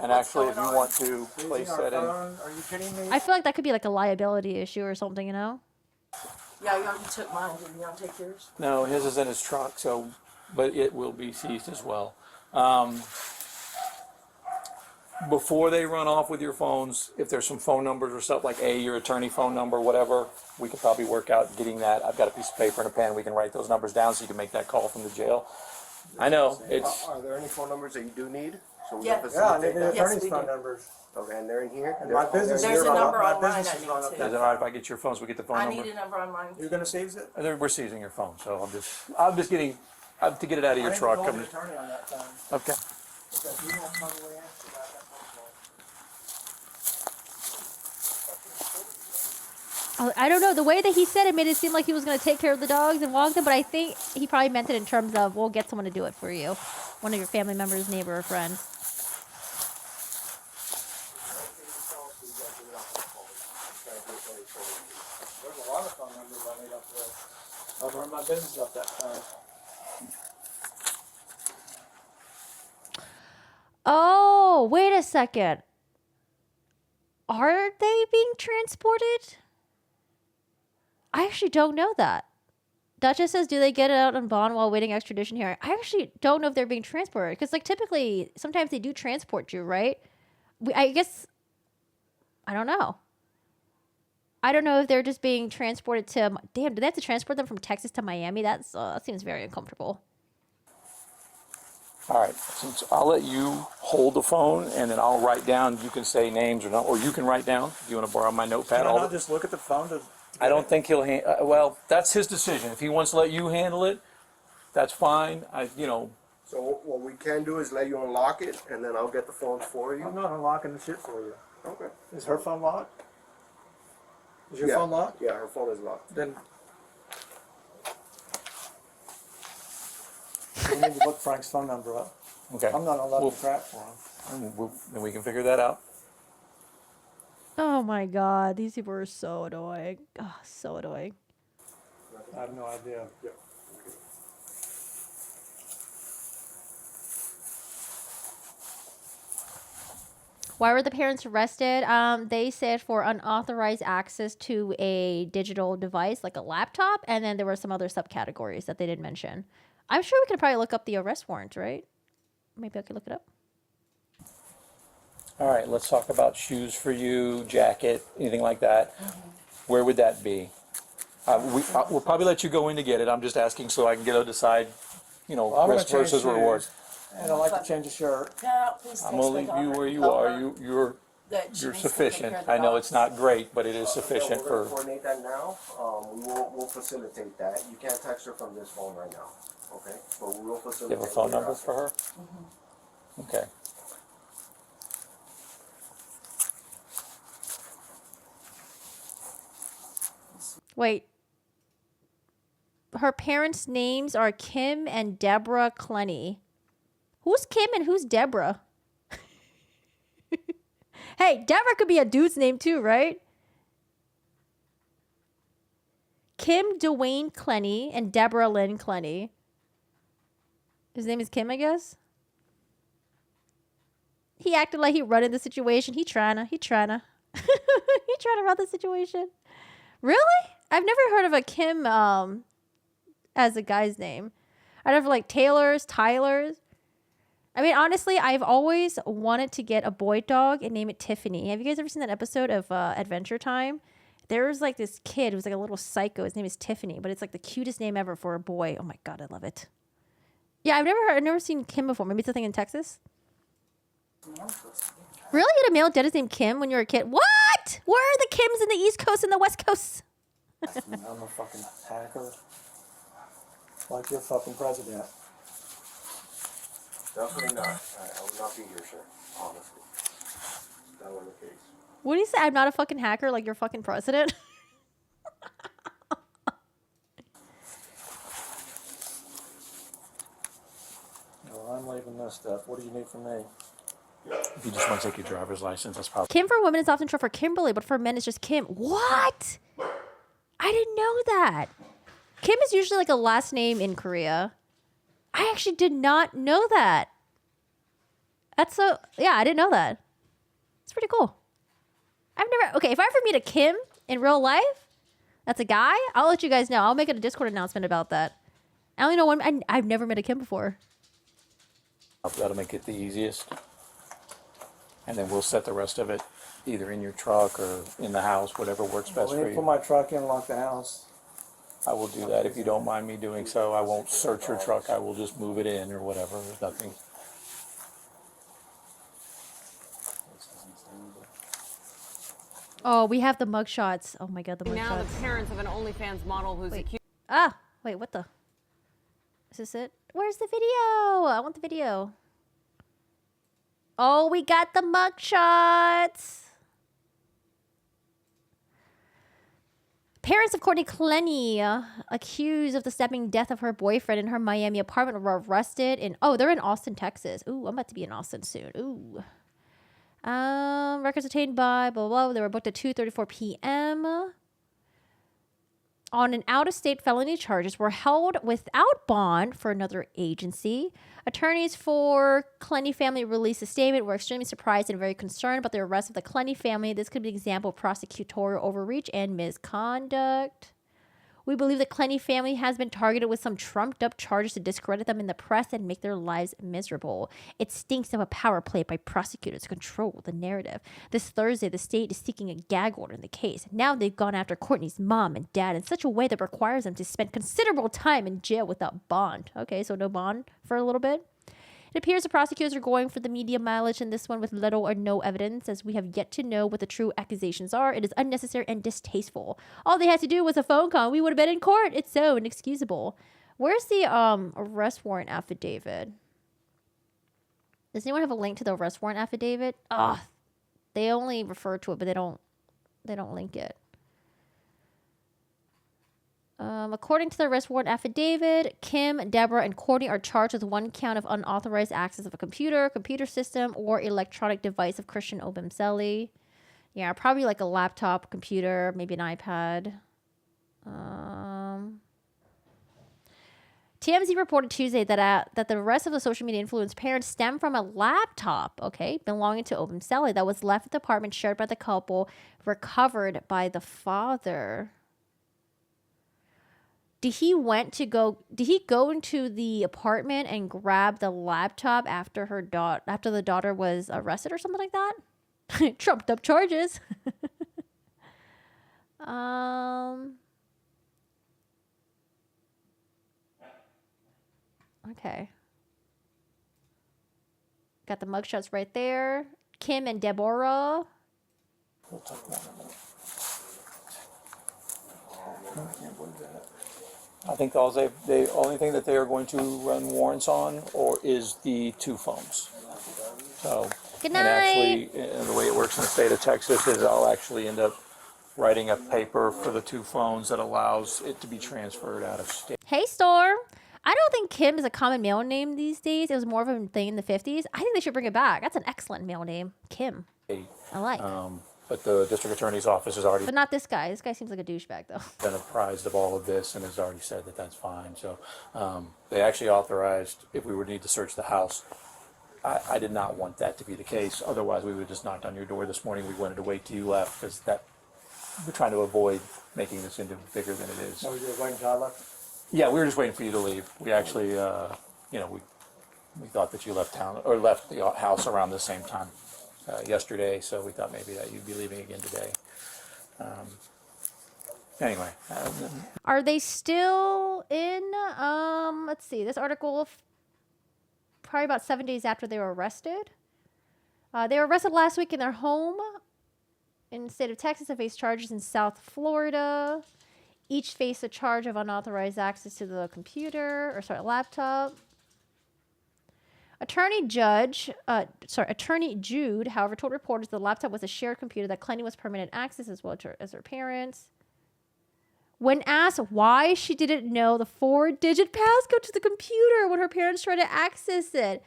And actually, if you want to place Using our that in, phone? Are you kidding me? I feel like that could be like a liability issue or something, you know? Yeah, you already took mine. Didn't you? I'll take yours. no, his is in his truck. So, but it will be seized as well. Before they run off with your phones, if there's some phone numbers or stuff like your attorney phone number, whatever, we could probably work out getting that. I've got a piece of paper and a pen. We can write those numbers down so you can make that call from the jail. I know it's. Are there any phone numbers that you do need? So we Yeah. can Yeah, I need facilitate the that. Yes, attorney's we phone do. numbers. Okay, and they're in here? And my business There's is a run number my online business I is need run up to. Is that. it all right if I get your phones? We get the phone I number. need a number on mine. You're going to seize it? We're seizing your phone, so I'm just getting to get it out of your I need truck. to call I'm the just- attorney on that phone. okay. Because he won't probably answer about that phone call. I don't know. The way that he said it made it seem like he was going to take care of the dogs and walk them, but I think he probably meant it in terms of, we'll get someone to do it for you. One of your family members, neighbor, or friend. There's a lot of phone numbers I made up there. I've run my business up that time. Oh, wait a second. Are they being transported? I actually don't know that. Duchess says, do they get it out on bond while waiting extradition hearing? I actually don't know if they're being transported. Because, like, typically, sometimes they do transport you, right? I guess, I don't know. I don't know if they're just being transported to... Damn, do they have to transport them from Texas to Miami? That seems very uncomfortable. All right, since I'll let you hold the phone, and then I'll write down. You can say names or not, or you can write down. Do you want to borrow my notepad? Can I not just look at the phone? I don't think he'll. Well, that's his decision. If he wants to let you handle it, that's fine. So what we can do is let you unlock it, and then I'll get the phones for you. I'm not unlocking the shit for you. Okay. Is her phone locked? Is your phone locked? Yeah, her phone is locked. Then we need to look Frank's phone number up. Okay. I'm not unlocking crap for him. Then we can figure that out. Oh my god, these people are so annoying. Oh, so annoying. I have no idea. Yep. Why were the parents arrested? They said for unauthorized access to a digital device like a laptop, and then there were some other subcategories that they didn't mention. I'm sure we could probably look up the arrest warrant, right? Maybe I could look it up. All right, let's talk about shoes for you, jacket, anything like that. Where would that be? We'll probably let you go in to get it. I'm just asking so I can get to decide, I'm gonna risk change versus shoes, reward. And I like to change a shirt. No, please I'm gonna leave you where you are. You're sufficient. I know it's not great, but it is sufficient We're for. gonna coordinate that now. We'll facilitate that. You can't text her from this phone right now, okay? But we will You facilitate. have a phone number for her? Okay. Wait. Her parents' names are Kim and Deborah Clenney. Who's Kim and who's Deborah? Hey, Deborah could be a dude's name too, right? Kim Dwayne Clenney and Deborah Lynn Clenney. His name is Kim, I guess. He acted like he running the situation. He trying to run the situation. Really? I've never heard of a Kim as a guy's name. I'd have like Taylor's, Tyler's. I mean, honestly, I've always wanted to get a boy dog and name it Tiffany. Have you guys ever seen that episode of Adventure Time? There was like this kid who's like a little psycho. His name is Tiffany, but it's like the cutest name ever for a boy. Oh my God, I love it. Yeah, I've never seen Kim before. Maybe it's a thing in Texas. Really? You had a male dentist named Kim when you were a kid? What? Where are the Kims in the East Coast and the West Coast? I'm a fucking hacker. Like your fucking president. Definitely not. I will not be here, sir. Honestly. That was the case. What do you say? I'm not a fucking hacker like your fucking president? Well, I'm leaving this stuff. What do you need from me? If you just want to take your driver's license, that's probably. Kim for women is often short for Kimberly, but for men it's just Kim. What? I didn't know that. Kim is usually like a last name in Korea. I actually did not know that. I didn't know that. It's pretty cool. If I ever meet a Kim in real life, that's a guy, I'll let you guys know. I'll make a Discord announcement about that. I only know one, I've never met a Kim before. That'll make it the easiest. And then we'll set the rest of it either in your truck or in the house, whatever works best Let for me put you. my truck in, lock the house. I will do that if you don't mind me doing so. I won't search your truck. I will just move it in or whatever. There's nothing. Oh, we have the mugshots. Oh my God, the Now the mugshots. parents of an OnlyFans model who's accused. Wait, what the? Is this it? Where's the video? I want the video. Oh, we got the mugshots. Parents of Courtney Clenney, accused of the stabbing death of her boyfriend in her Miami apartment, were arrested in, they're in Austin, Texas. Ooh, I'm about to be in Austin soon. Ooh. Records obtained by blah, blah, blah. They were booked at 2:34 p.m. on an out-of-state felony charges, were held without bond for another agency. Attorneys for Clenney family released a statement. We're extremely surprised and very concerned about the arrest of the Clenney family. This could be an example of prosecutorial overreach and misconduct. We believe the Clenney family has been targeted with some trumped-up charges to discredit them in the press and make their lives miserable. It stinks of a power play by prosecutors to control the narrative. This Thursday, the state is seeking a gag order in the case. Now they've gone after Courtney's mom and dad in such a way that requires them to spend considerable time in jail without bond. Okay, so no bond for a little bit. It appears the prosecutors are going for the media mileage in this one with little or no evidence, as we have yet to know what the true accusations are. It is unnecessary and distasteful. All they had to do was a phone call. We would have been in court. It's so inexcusable. Where's the arrest warrant affidavit? Does anyone have a link to the arrest warrant affidavit? They only refer to it, but they don't link it. According to the arrest warrant affidavit, Kim, Deborah, and Courtney are charged with one count of unauthorized access of a computer system, or electronic device of Christian Obumseli. Yeah, probably like a laptop, computer, maybe an iPad. TMZ reported Tuesday that the rest of the social media influence parents stem from a laptop, belonging to Obumseli that was left at the apartment shared by the couple, recovered by the father. Did he go into the apartment and grab the laptop after the daughter was arrested or something like that? Trumped up charges. Okay. Got the mugshots right there. Kim and Deborah. We'll talk about it in a minute. I can't believe that. I think the only thing that they are going to run warrants on is the two phones. So, Good and night. actually, the way it works in the state of Texas is I'll actually end up writing a paper for the two phones that allows it to be transferred out of state. Hey, Storm. I don't think Kim is a common male name these days. It was more of a thing in the 50s. I think they should bring it back. That's an excellent male name. Kim. I like. But the district attorney's office has already But not this guy. This guy seems like a douchebag, though. been apprised of all of this and has already said that that's fine. So they actually authorized, if we would need to search the house, I did not want that to be the case. Otherwise, we would have just knocked on your door this morning. We wanted to wait till you left because we're trying to avoid making this into bigger than it is. So you're waiting till I left? Yeah, we were just waiting for you to leave. We actually, we thought that you left town or left the house around the same time yesterday, so we thought maybe that you'd be leaving again today. Anyway. Are they still in? Let's see. This article, probably about 7 days after they were arrested. They were arrested last week in their home in the state of Texas and faced charges in South Florida. Each faced a charge of unauthorized access to the laptop. Attorney Jude, however, told reporters the laptop was a shared computer that Clenney was permitted access as well as her parents. When asked why she didn't know the 4-digit passcode to the computer when her parents tried to access it,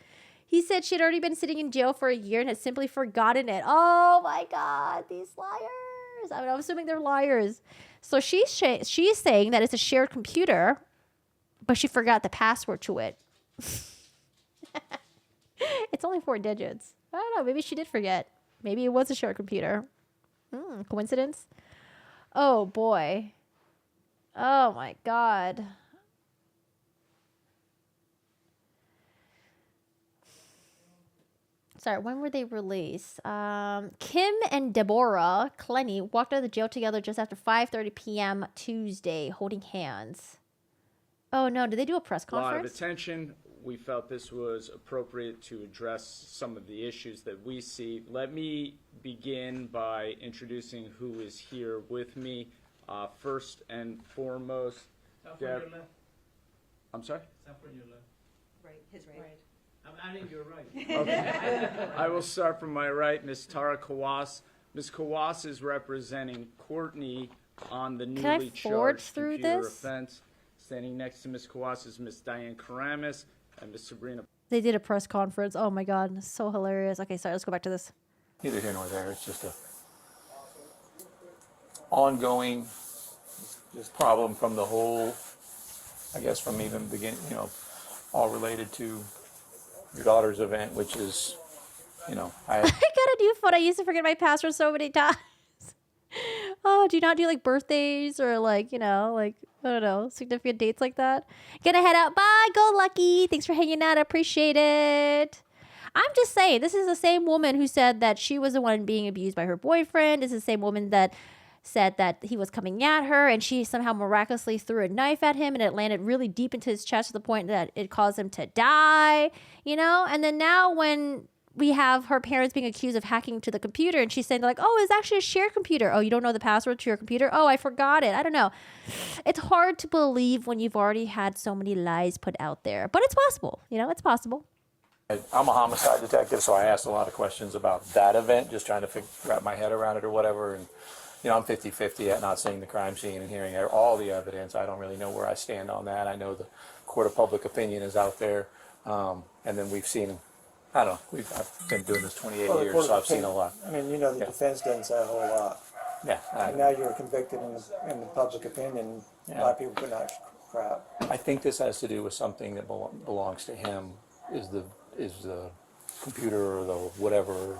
he said she had already been sitting in jail for a year and had simply forgotten it. Oh my God, these liars. I'm assuming they're liars. So she's saying that it's a shared computer, but she forgot the password to it. It's only 4 digits. I don't know. Maybe she did forget. Maybe it was a shared computer. Coincidence? Oh, boy. Oh, my God. Sorry, when were they released? Kim and Deborah Clenney walked out of the jail together just after 5:30 p.m. Tuesday, holding hands. Oh, no. Did they do a press conference? A lot of attention. We felt this was appropriate to address some of the issues that we see. Let me begin by introducing who is here with me. First and foremost, I'm sorry? Right, his right. I'm adding your right. Okay. I will start from my right, Ms. Tara Kawas. Ms. Kawas is representing Courtney On the Can I newly forge charged through computer this? offense, standing next to Ms. Kawase is Ms. Diane Karamis and Ms. Sabrina. They did a press conference. Oh my god, it's so hilarious. Okay, sorry, let's go back to this. Neither here nor there. It's just a ongoing just problem from the whole, I guess from even beginning, you know, all related to your daughter's event, which is, you know, I got a new phone. I used to forget my password so many times. Oh, do you not do like birthdays or like, you know, like, I don't know, significant dates like that? Gonna head out. Bye. Go Lucky. Thanks for hanging out. I appreciate it. I'm just saying, this is the same woman who said that she was the one being abused by her boyfriend. This is the same woman that said that he was coming at her and she somehow miraculously threw a knife at him and it landed really deep into his chest to the point that it caused him to die, you know? And then now when we have her parents being accused of hacking to the computer and she's saying like, oh, it's actually a shared computer. Oh, you don't know the password to your computer? Oh, I forgot it. I don't know. It's hard to believe when you've already had so many lies put out there, but it's possible. You know, it's possible. I'm a homicide detective, so I asked a lot of questions about that event, just trying to wrap my head around it or whatever. And, you know, I'm 50-50 at not seeing the crime scene and hearing all the evidence. I don't really know where I stand on that. I know the court of public opinion is out there. And then we've seen, I don't know, I've been doing this 28 years, so I've seen a lot. I mean, you know, the defense doesn't say a whole lot. Yeah. And now you're convicted in the public opinion. A lot of people put out crap. I think this has to do with something that belongs to him, is the computer or the whatever,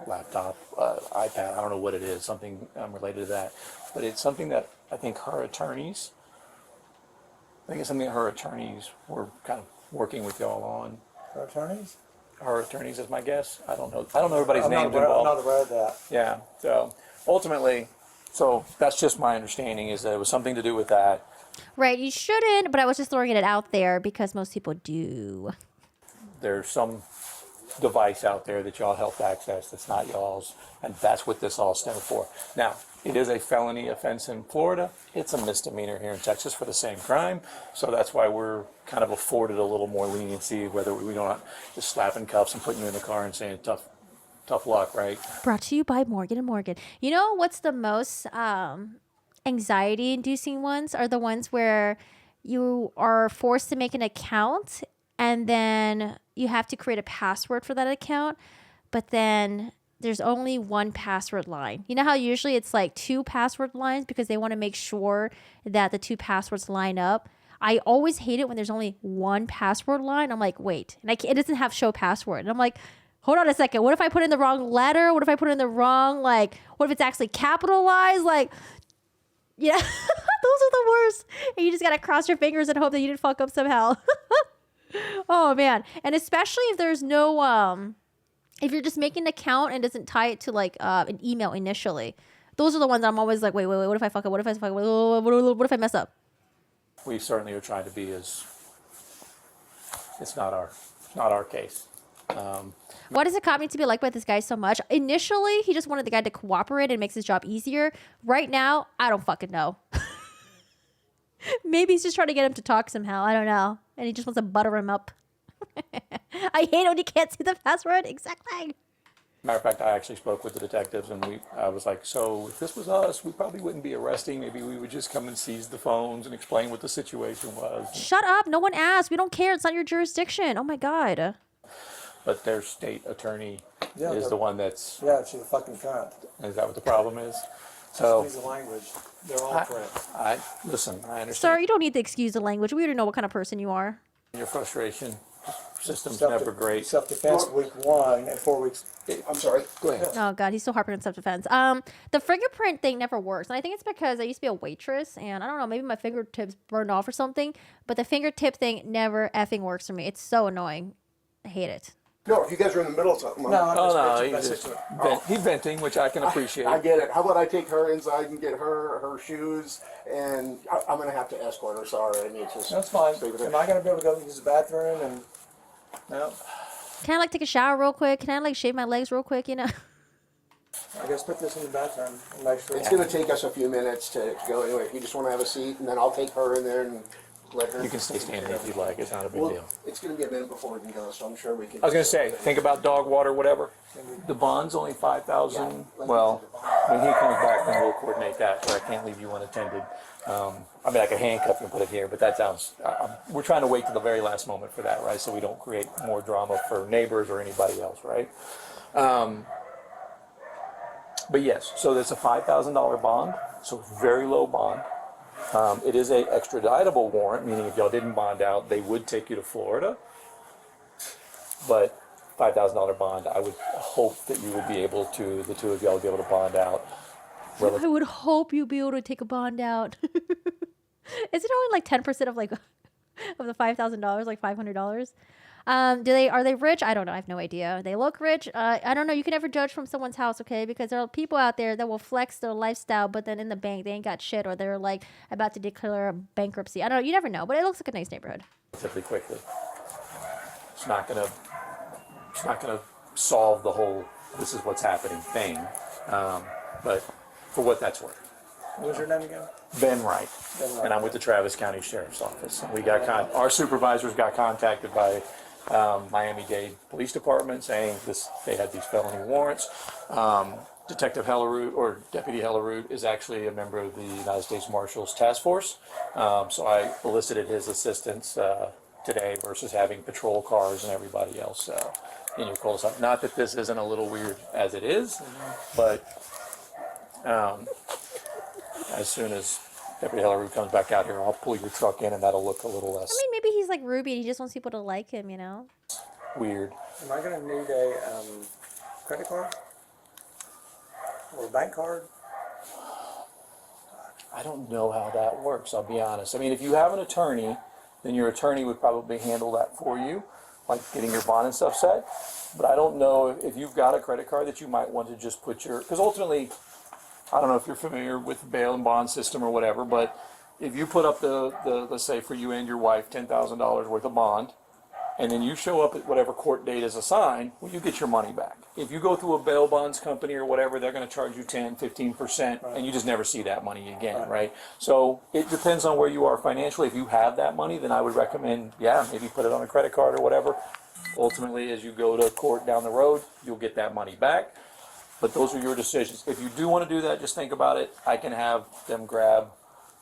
laptop, iPad, I don't know what it is, something related to that. But it's something that I think her attorneys were kind of working with y'all on. Her attorneys? Her attorneys is my guess. I don't know everybody's names involved. I'm not aware of that. Yeah, so ultimately, that's just my understanding, is that it was something to do with that. Right, you shouldn't, but I was just throwing it out there because most people do. There's some device out there that y'all helped access that's not y'all's, and that's what this all stemmed for. Now, it is a felony offense in Florida. It's a misdemeanor here in Texas for the same crime, so that's why we're kind of afforded a little more leniency, whether we don't just slapping cuffs and putting you in the car and saying tough luck, right? Brought to you by Morgan & Morgan. You know what's the most anxiety-inducing ones are the ones where you are forced to make an account and then you have to create a password for that account, but then there's only one password line. You know how usually it's like 2 password lines because they want to make sure that the 2 passwords line up? I always hate it when there's only one password line. I'm like, wait, and it doesn't have show password. And I'm like, hold on a second. What if I put in the wrong letter? What if I put in the wrong, like, what if it's actually capitalized? Like, yeah, those are the worst. And you just got to cross your fingers and hope that you didn't fuck up somehow. Oh man. And especially if there's no, if you're just making an account and doesn't tie it to like an email initially. Those are the ones I'm always like, wait, what if I fuck up? What if I fuck up? What if I mess up? We certainly are trying to be it's not our case. Why does the cop need to be liked by this guy so much? Initially, he just wanted the guy to cooperate and makes his job easier. Right now, I don't fucking know. Maybe he's just trying to get him to talk somehow. I don't know. And he just wants to butter him up. I hate when you can't see the password. Exactly. Matter of fact, I actually spoke with the detectives, and I was like, so if this was us, we probably wouldn't be arresting. Maybe we would just come and seize the phones and explain what the situation was. Shut up. No one asked. We don't care. It's not your jurisdiction. Oh, my God. But their state attorney is the one that's... Yeah, she's a fucking cunt. Is that what the problem is? So, Excuse the language. They're all correct. Listen, I understand. Sir, you don't need to excuse the language. We already know what kind of person you are. Your frustration. System's never great. Self-defense week 1 and 4 weeks. I'm sorry. Go ahead. Oh God, he's so harping on self-defense. The fingerprint thing never works, and I think it's because I used to be a waitress, and I don't know, maybe my fingertips burned off or something. But the fingertip thing never effing works for me. It's so annoying. I hate it. No, if you guys are in the middle of something. He's venting, which I can appreciate. I get it. How about I take her inside and get her shoes, and I'm going to have to escort her. Sorry, I need to. That's fine. Am I going to be able to go use the bathroom? And no. Can I like take a shower real quick? Can I like shave my legs real quick? You know. I guess put this in the bathroom and make sure. It's going to take us a few minutes to go anyway. If you just want to have a seat, and then I'll take her in there and let her. You can stay standing if you'd like. It's not a big Well, deal. it's going to be a minute before we can go, so I'm sure we can. I was going to say, think about dog water, whatever. The bond's only $5,000. Well, when he comes back, then we'll coordinate that. So I can't leave you unattended. I mean, I could handcuff you and put it here, but that sounds. We're trying to wait to the very last moment for that, right? So we don't create more drama for neighbors or anybody else, right? But yes, so there's a $5,000 bond, so very low bond. It is a extraditable warrant, meaning if y'all didn't bond out, they would take you to Florida. But $5,000 bond, I would hope that you would be able to, the two of y'all would be able to bond out. I would hope you'd be able to take a bond out. Is it only like 10% of like of the $5,000, like $500? Are they rich? I don't know. I have no idea. They look rich. I don't know. You can never judge from someone's house, okay? Because there are people out there that will flex their lifestyle, but then in the bank they ain't got shit, or they're like about to declare a bankruptcy. I don't know. You never know. But it looks like a nice neighborhood. Relatively quickly. It's not gonna solve the whole "this is what's happening" thing, but for what that's worth. What was your name again? Ben Wright, Ben Wright. and I'm with the Travis County Sheriff's Office. We got our supervisors got contacted by Miami-Dade Police Department saying they had these felony warrants. Detective Hellerud, or Deputy Hellerud, is actually a member of the United States Marshals Task Force, so I elicited his assistance today versus having patrol cars and everybody else in your cul-de-sac. Not that this isn't a little weird as it is, but as soon as Deputy Hellerud comes back out here, I'll pull your truck in, and that'll look a little less I mean, maybe he's like Ruby and he just wants people to like him, you know? weird. Am I going to need a credit card? Or a bank card? I don't know how that works, I'll be honest. I mean, if you have an attorney, then your attorney would probably handle that for you, like getting your bond and stuff set. But I don't know if you've got a credit card that you might want to just put because ultimately, I don't know if you're familiar with the bail and bond system or whatever, but if you put up the let's say for you and your wife, $10,000 worth of bond, and then you show up at whatever court date is assigned, well, you get your money back. If you go through a bail bonds company or whatever, they're going to charge you 10, 15%, and you just never see that money again, right? So it depends on where you are financially. If you have that money, then I would recommend, maybe put it on a credit card or whatever. Ultimately, as you go to court down the road, you'll get that money back. But those are your decisions. If you do want to do that, just think about it. I can have them grab.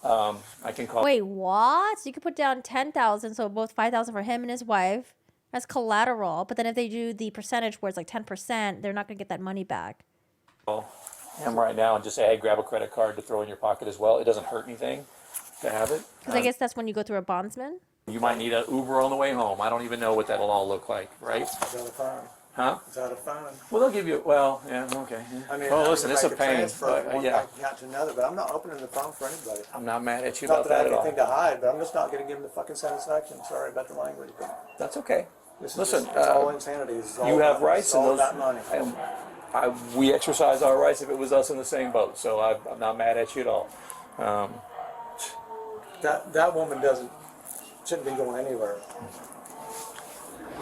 I can call. Wait, what? So you could put down 10,000, so both 5,000 for him and his wife. That's collateral. But then if they do the percentage where it's like 10%, they're not gonna get that money back. Him right now and just say, hey, grab a credit card to throw in your pocket as well. It doesn't hurt anything to have it. Because I guess that's when you go through a bondsman. You might need an Uber on the way home. I don't even know what that'll all look like, right? Is that a fine? Huh? Is that a fine? Well, they'll give you. Well, yeah, okay. I mean, well, listen, it's a make pain. transfer But, from one yeah, bank account to another, but I'm not opening the phone for anybody. I'm not mad at you Not about that I that have at anything all. to hide, but I'm just not going to give them the fucking satisfaction. Sorry about the language, but That's okay. this is Listen, just, it's all insanity. This is all you have about, rights, it's all and those. about money. We exercise our rights if it was us in the same boat. So I'm not mad at you at all. That woman shouldn't be going anywhere.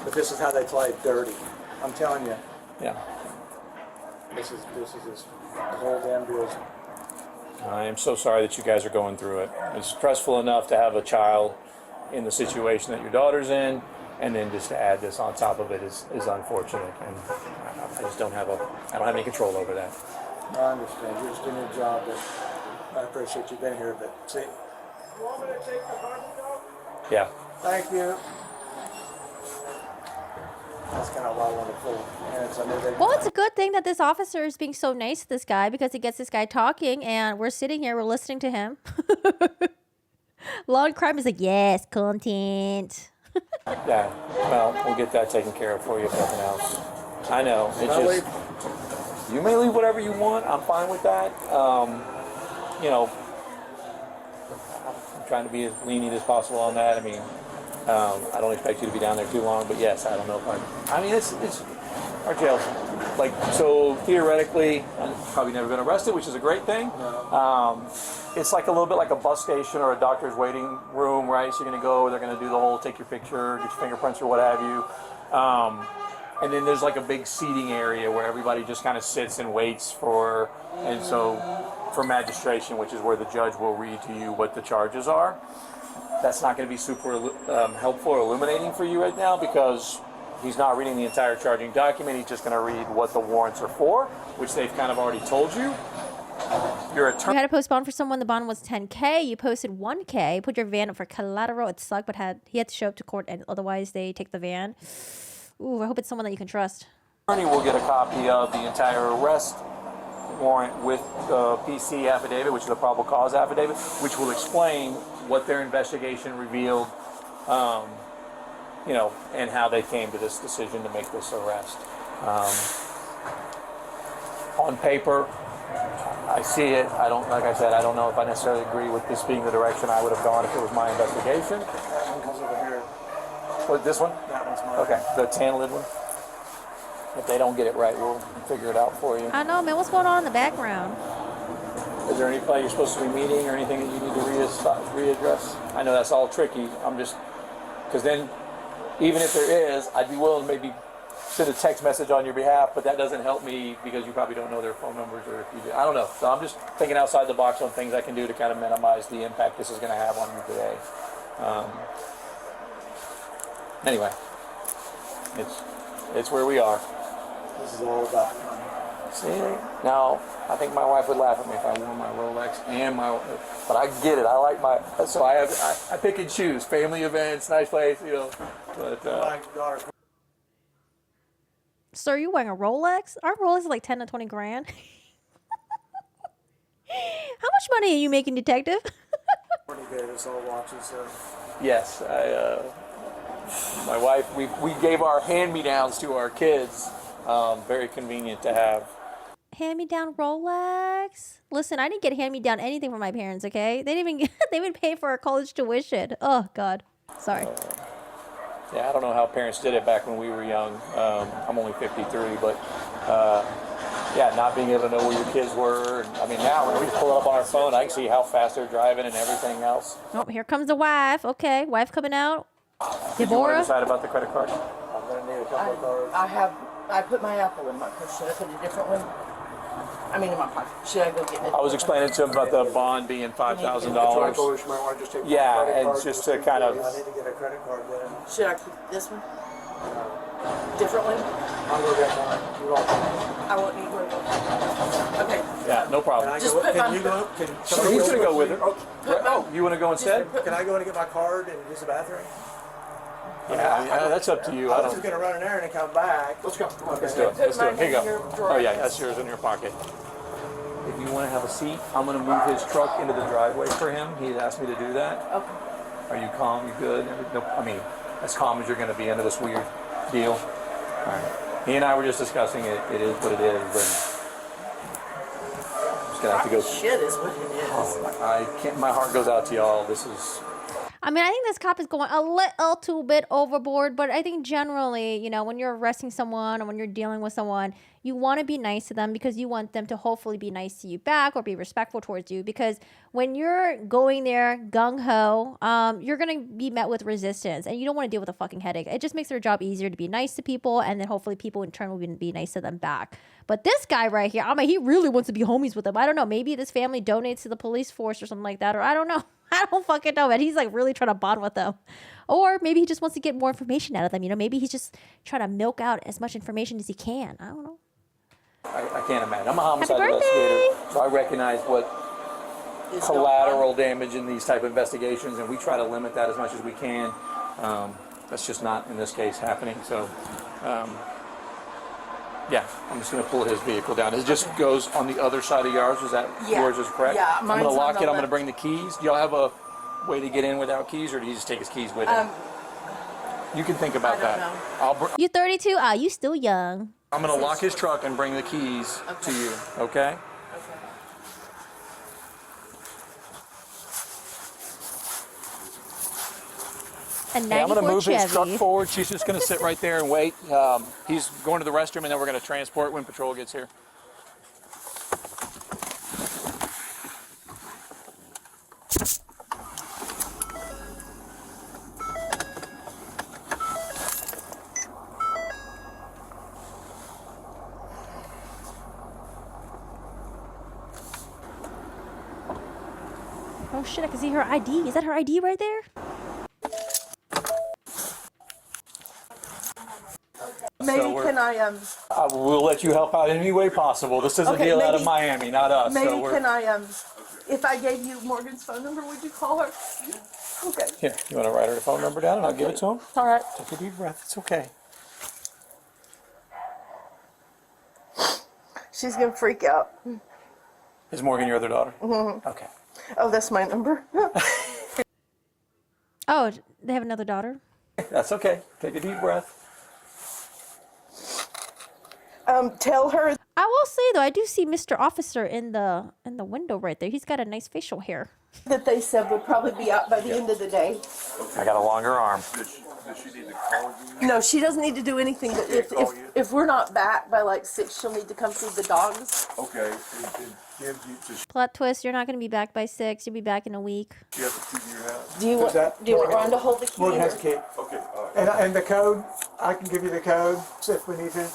But this is how they play dirty. I'm telling you, Yeah. this is just the whole damn deal. I am so sorry that you guys are going through it. It's stressful enough to have a child in the situation that your daughter's in, and then just to add this on top of it is unfortunate. And I just don't have any control over that. I understand. You're just doing your job, but I appreciate you being here. But see, You want me to take the garbage out? Yeah. thank you. That's kind of why I wanted to pull. And I knew they. Well, it's a good thing that this officer is being so nice to this guy, because it gets this guy talking, and we're sitting here, we're listening to him. Law and crime is like, yes, content. Yeah. Well, we'll get that taken care of for you if nothing else. I know. It's Can I just. You may leave whatever you want. I'm fine with that. You know, I'm trying to be as lenient as possible on that. I mean, I don't expect you to be down there too long, but yes, I don't know if I mean, it's our jail's like, so theoretically, I'm probably never been arrested, which is a great thing. It's like a little bit like a bus station or a doctor's waiting room, right? So you're going to go, they're going to do the whole take your picture, get your fingerprints or what have you. And then there's like a big seating area where everybody just kind of sits and waits and so for magistration, which is where the judge will read to you what the charges are. That's not going to be super helpful or illuminating for you right now because he's not reading the entire charging document. He's just going to read what the warrants are for, which they've kind of already told you. Your attorney. You had to post bond for someone. The bond was $10K. You posted $1K. Put your van up for collateral. It sucked, but he had to show up to court, and otherwise they take the van. Ooh, I hope it's someone that you can trust. Attorney will get a copy of the entire arrest warrant with the PC affidavit, which is a probable cause affidavit, which will explain what their investigation revealed, and how they came to this decision to make this arrest. On paper, I see it. Like I said, I don't know if I necessarily agree with this being the direction I would have gone if it was my investigation. That one comes over here. What, this one? That one's mine. Okay, the tan lid one. If they don't get it right, we'll figure it out for you. I know, man. What's going on in the background? Is there anybody you're supposed to be meeting or anything that you need to readdress? I know that's all tricky. I'm just, because then, even if there is, I'd be willing to maybe send a text message on your behalf, but that doesn't help me because you probably don't know their phone numbers, or if you do. I don't know. So I'm just thinking outside the box on things I can do to kind of minimize the impact this is going to have on you today. Anyway, it's where we are. This is all about money. See, now I think my wife would laugh at me if I wore my Rolex but I get it. I like so I pick and choose family events, nice place, But My daughter. Sir, you wearing a Rolex? Our Rolex is like 10 to 20 grand. How much money are you making, detective? Courtney gave us all watches, so. yes, my wife, we gave our hand-me-downs to our kids. Very convenient to have. Hand-me-down Rolex? Listen, I didn't get hand-me-down anything from my parents, okay? They didn't even they would pay for our college tuition. Oh, God. Sorry. Yeah, I don't know how parents did it back when we were young. I'm only 53, but not being able to know where your kids were. I mean, now when we pull it up on our phone, I can see how fast they're driving and everything else. Oh, here comes the wife. Okay, wife coming out. Did you want to Deborah? decide about the credit card? I'm going to need a couple of cards. I put my Apple in my purse. Should I put a different one? I mean, in my pocket. Should I go get it? I was explaining to him about the bond being $5,000. You might want to just take Yeah, credit and card just to kind of. I need to get a credit card then. Should I keep this one? Different one? I'll go get mine. You all. I won't need where to go. Okay. Yeah, no problem. Just put Can my- you go? Can Who's somebody going to go with me? her? Oh, you want to go instead? Can I go in and get my card and use the bathroom? Yeah, that's up to you. I was just going to run an errand and come back. Let's go. Come on. Let's do it. Let's do it. Here you Put mine in go. your drawer. Oh, yeah, that's yours in your pocket. If you want to have a seat, I'm going to move his truck into the driveway for him. He asked me to do that. Okay. Are you calm? You good? No, I mean, as calm as you're going to be under this weird deal. All right. He and I were just discussing it. It is what it is. But I'm just going to have to go. Shit is what it is. I can't. My heart goes out to y'all. This is. I mean, I think this cop is going a little too bit overboard, but I think generally, when you're arresting someone or when you're dealing with someone, you want to be nice to them because you want them to hopefully be nice to you back or be respectful towards you. Because when you're going there gung-ho, you're going to be met with resistance and you don't want to deal with a fucking headache. It just makes their job easier to be nice to people, and then hopefully people in turn will be nice to them back. But this guy right here, I mean, he really wants to be homies with them. I don't know. Maybe this family donates to the police force or something like that, or I don't know. I don't fucking know, man. He's like really trying to bond with them. Or maybe he just wants to get more information out of them. Maybe he's just trying to milk out as much information as he can. I don't know. I can't imagine. I'm a homicide Happy birthday! investigator, so I recognize what collateral damage in these type of investigations, and we try to limit that as much as we can. That's just not in this case happening. So, I'm just going to pull his vehicle down. It just goes on the other side of yours. Is that yours? Is correct? Yeah, I'm going to mine's lock on it. the I'm going to left. bring the keys. Do y'all have a way to get in without keys, or do you just take his keys with him? You can think about I don't that. know. You 32? Ah, you still young. I'm going to lock his truck and bring the keys to you. Okay? A Yeah, I'm going to 94 move his truck Chevy. forward. She's just going to sit right there and wait. He's going to the restroom, and then we're going to transport when patrol gets here. shit, I can see her ID. Is that her ID right there? Maybe So can I We'll let you help out in any way possible. This is a Okay, deal out of maybe- Miami, not us. maybe so we're, can I if I gave you Morgan's phone number, would you call her? Okay. Here, you want to write her phone number down and I'll give it to him? All right. Take a deep breath. It's okay. She's gonna freak out. Is Morgan your other daughter? Mm-hmm. Okay. Oh, that's my number. Oh, they have another daughter? That's okay. Take a deep breath. Tell her I will say though, I do see Mr. Officer in the window right there. He's got a nice facial hair. that they said would probably be out by the end of the day. I got a longer arm. Does she need to call you? No, she doesn't need to do anything. But if we're not back by like 6, she'll need to come feed the dogs. Okay. Does Plot twist, you're not going to be back by 6. You'll be back in a week. she have the key to your house? Do you What's that? want Ron to hold the key? Morgan has a key. Okay, all right. And the code, I can give you the code, see if we need to.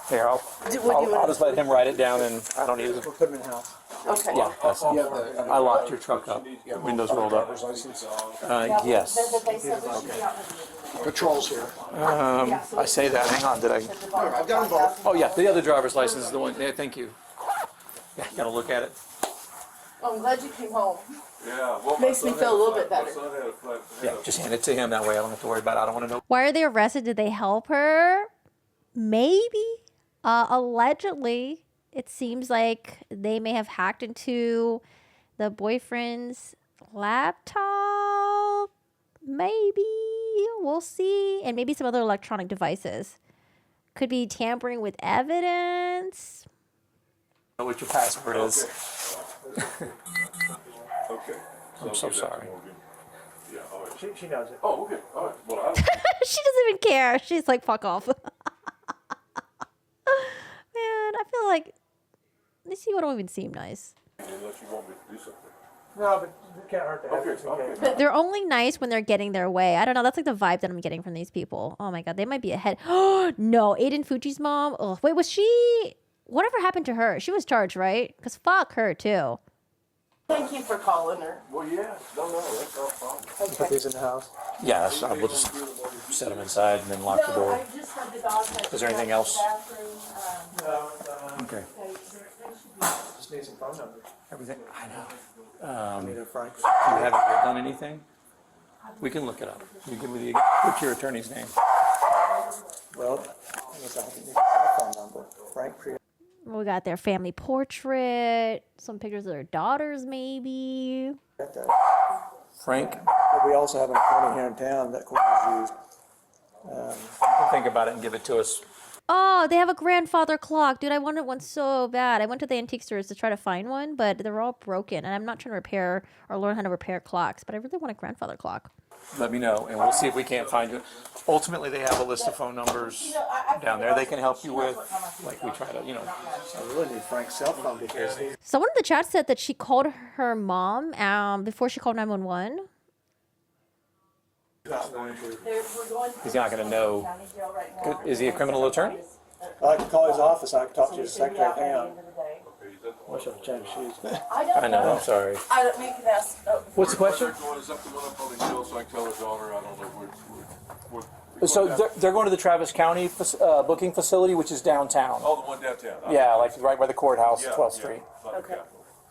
Here, What do you I'll want? just let him write it down and I don't need it. We'll put them in the house. Okay. Yeah, that's I locked your truck up. Windows rolled up. Yes. That they said we should be out by the end. Patrol's here. I say that. Hang on. Did I? I've got them both. Oh, yeah. The other driver's license is the one. Yeah, thank you. Yeah, you got to look at it. Oh, I'm glad you came home. Yeah. Well, Makes me feel a little bit better. My son had a flat. Yeah, just hand it to him. That way I don't have to worry about it. I don't want to know. Why are they arrested? Did they help her? Maybe. Allegedly, it seems like they may have hacked into the boyfriend's laptop. Maybe. We'll see. And maybe some other electronic devices. Could be tampering with evidence. Know what your password is. Okay. I'm so sorry. Yeah, all right. She knows it. Oh, okay. All right. Well, I She doesn't even care. She's like, fuck off. Man, I feel like these people don't even seem nice. unless you want me to do something. No, but it can't hurt to have Okay, this in okay. case. But they're only nice when they're getting their way. I don't know. That's like the vibe that I'm getting from these people. Oh my God. They might be ahead. Oh, no. Aiden Fuji's mom. Oh, wait, was she... Whatever happened to her? She was charged, right? Because fuck her, too. Thank you for calling her. Well, yeah. No, that's no problem. Put these in the house. Yes, I will just set them inside and then lock the door. just had the dogs. Is there anything else? No, Okay. just need some phone numbers. Everything. I know. Need a Frank's. You haven't done anything? We can look it up. You give me the. What's your attorney's name? Well, I guess I have to need a cell phone number. Frank Priya. We got their family portrait. Some pictures of their daughters, maybe. Got that. Frank. But we also have an attorney here in town that Courtney's used. You can think about it and give it to us. Oh, they have a grandfather clock. Dude, I wanted one so bad. I went to the antique stores to try to find one, but they're all broken. And I'm not trying to repair or learn how to repair clocks, but I really want a grandfather clock. Let me know, and we'll see if we can't find you. Ultimately, they have a list of phone numbers down there they can help you with. Like we try to, I really need Frank's cell phone because Someone in the chat said that she called her mom before she called 911. he's not going to. he's not going to know. Is he a criminal attorney? I can call his office. I can talk to his secretary. Hang on. Wish I would change shoes. I know. I'm sorry. I don't make an ask. Oh. What's the question? Is up the one up on the hill, so I can tell her daughter, I don't know where. So they're going to the Travis County booking facility, which is downtown. Oh, the one downtown. Yeah, like right by the courthouse, Yeah, 12th yeah. Street. Okay.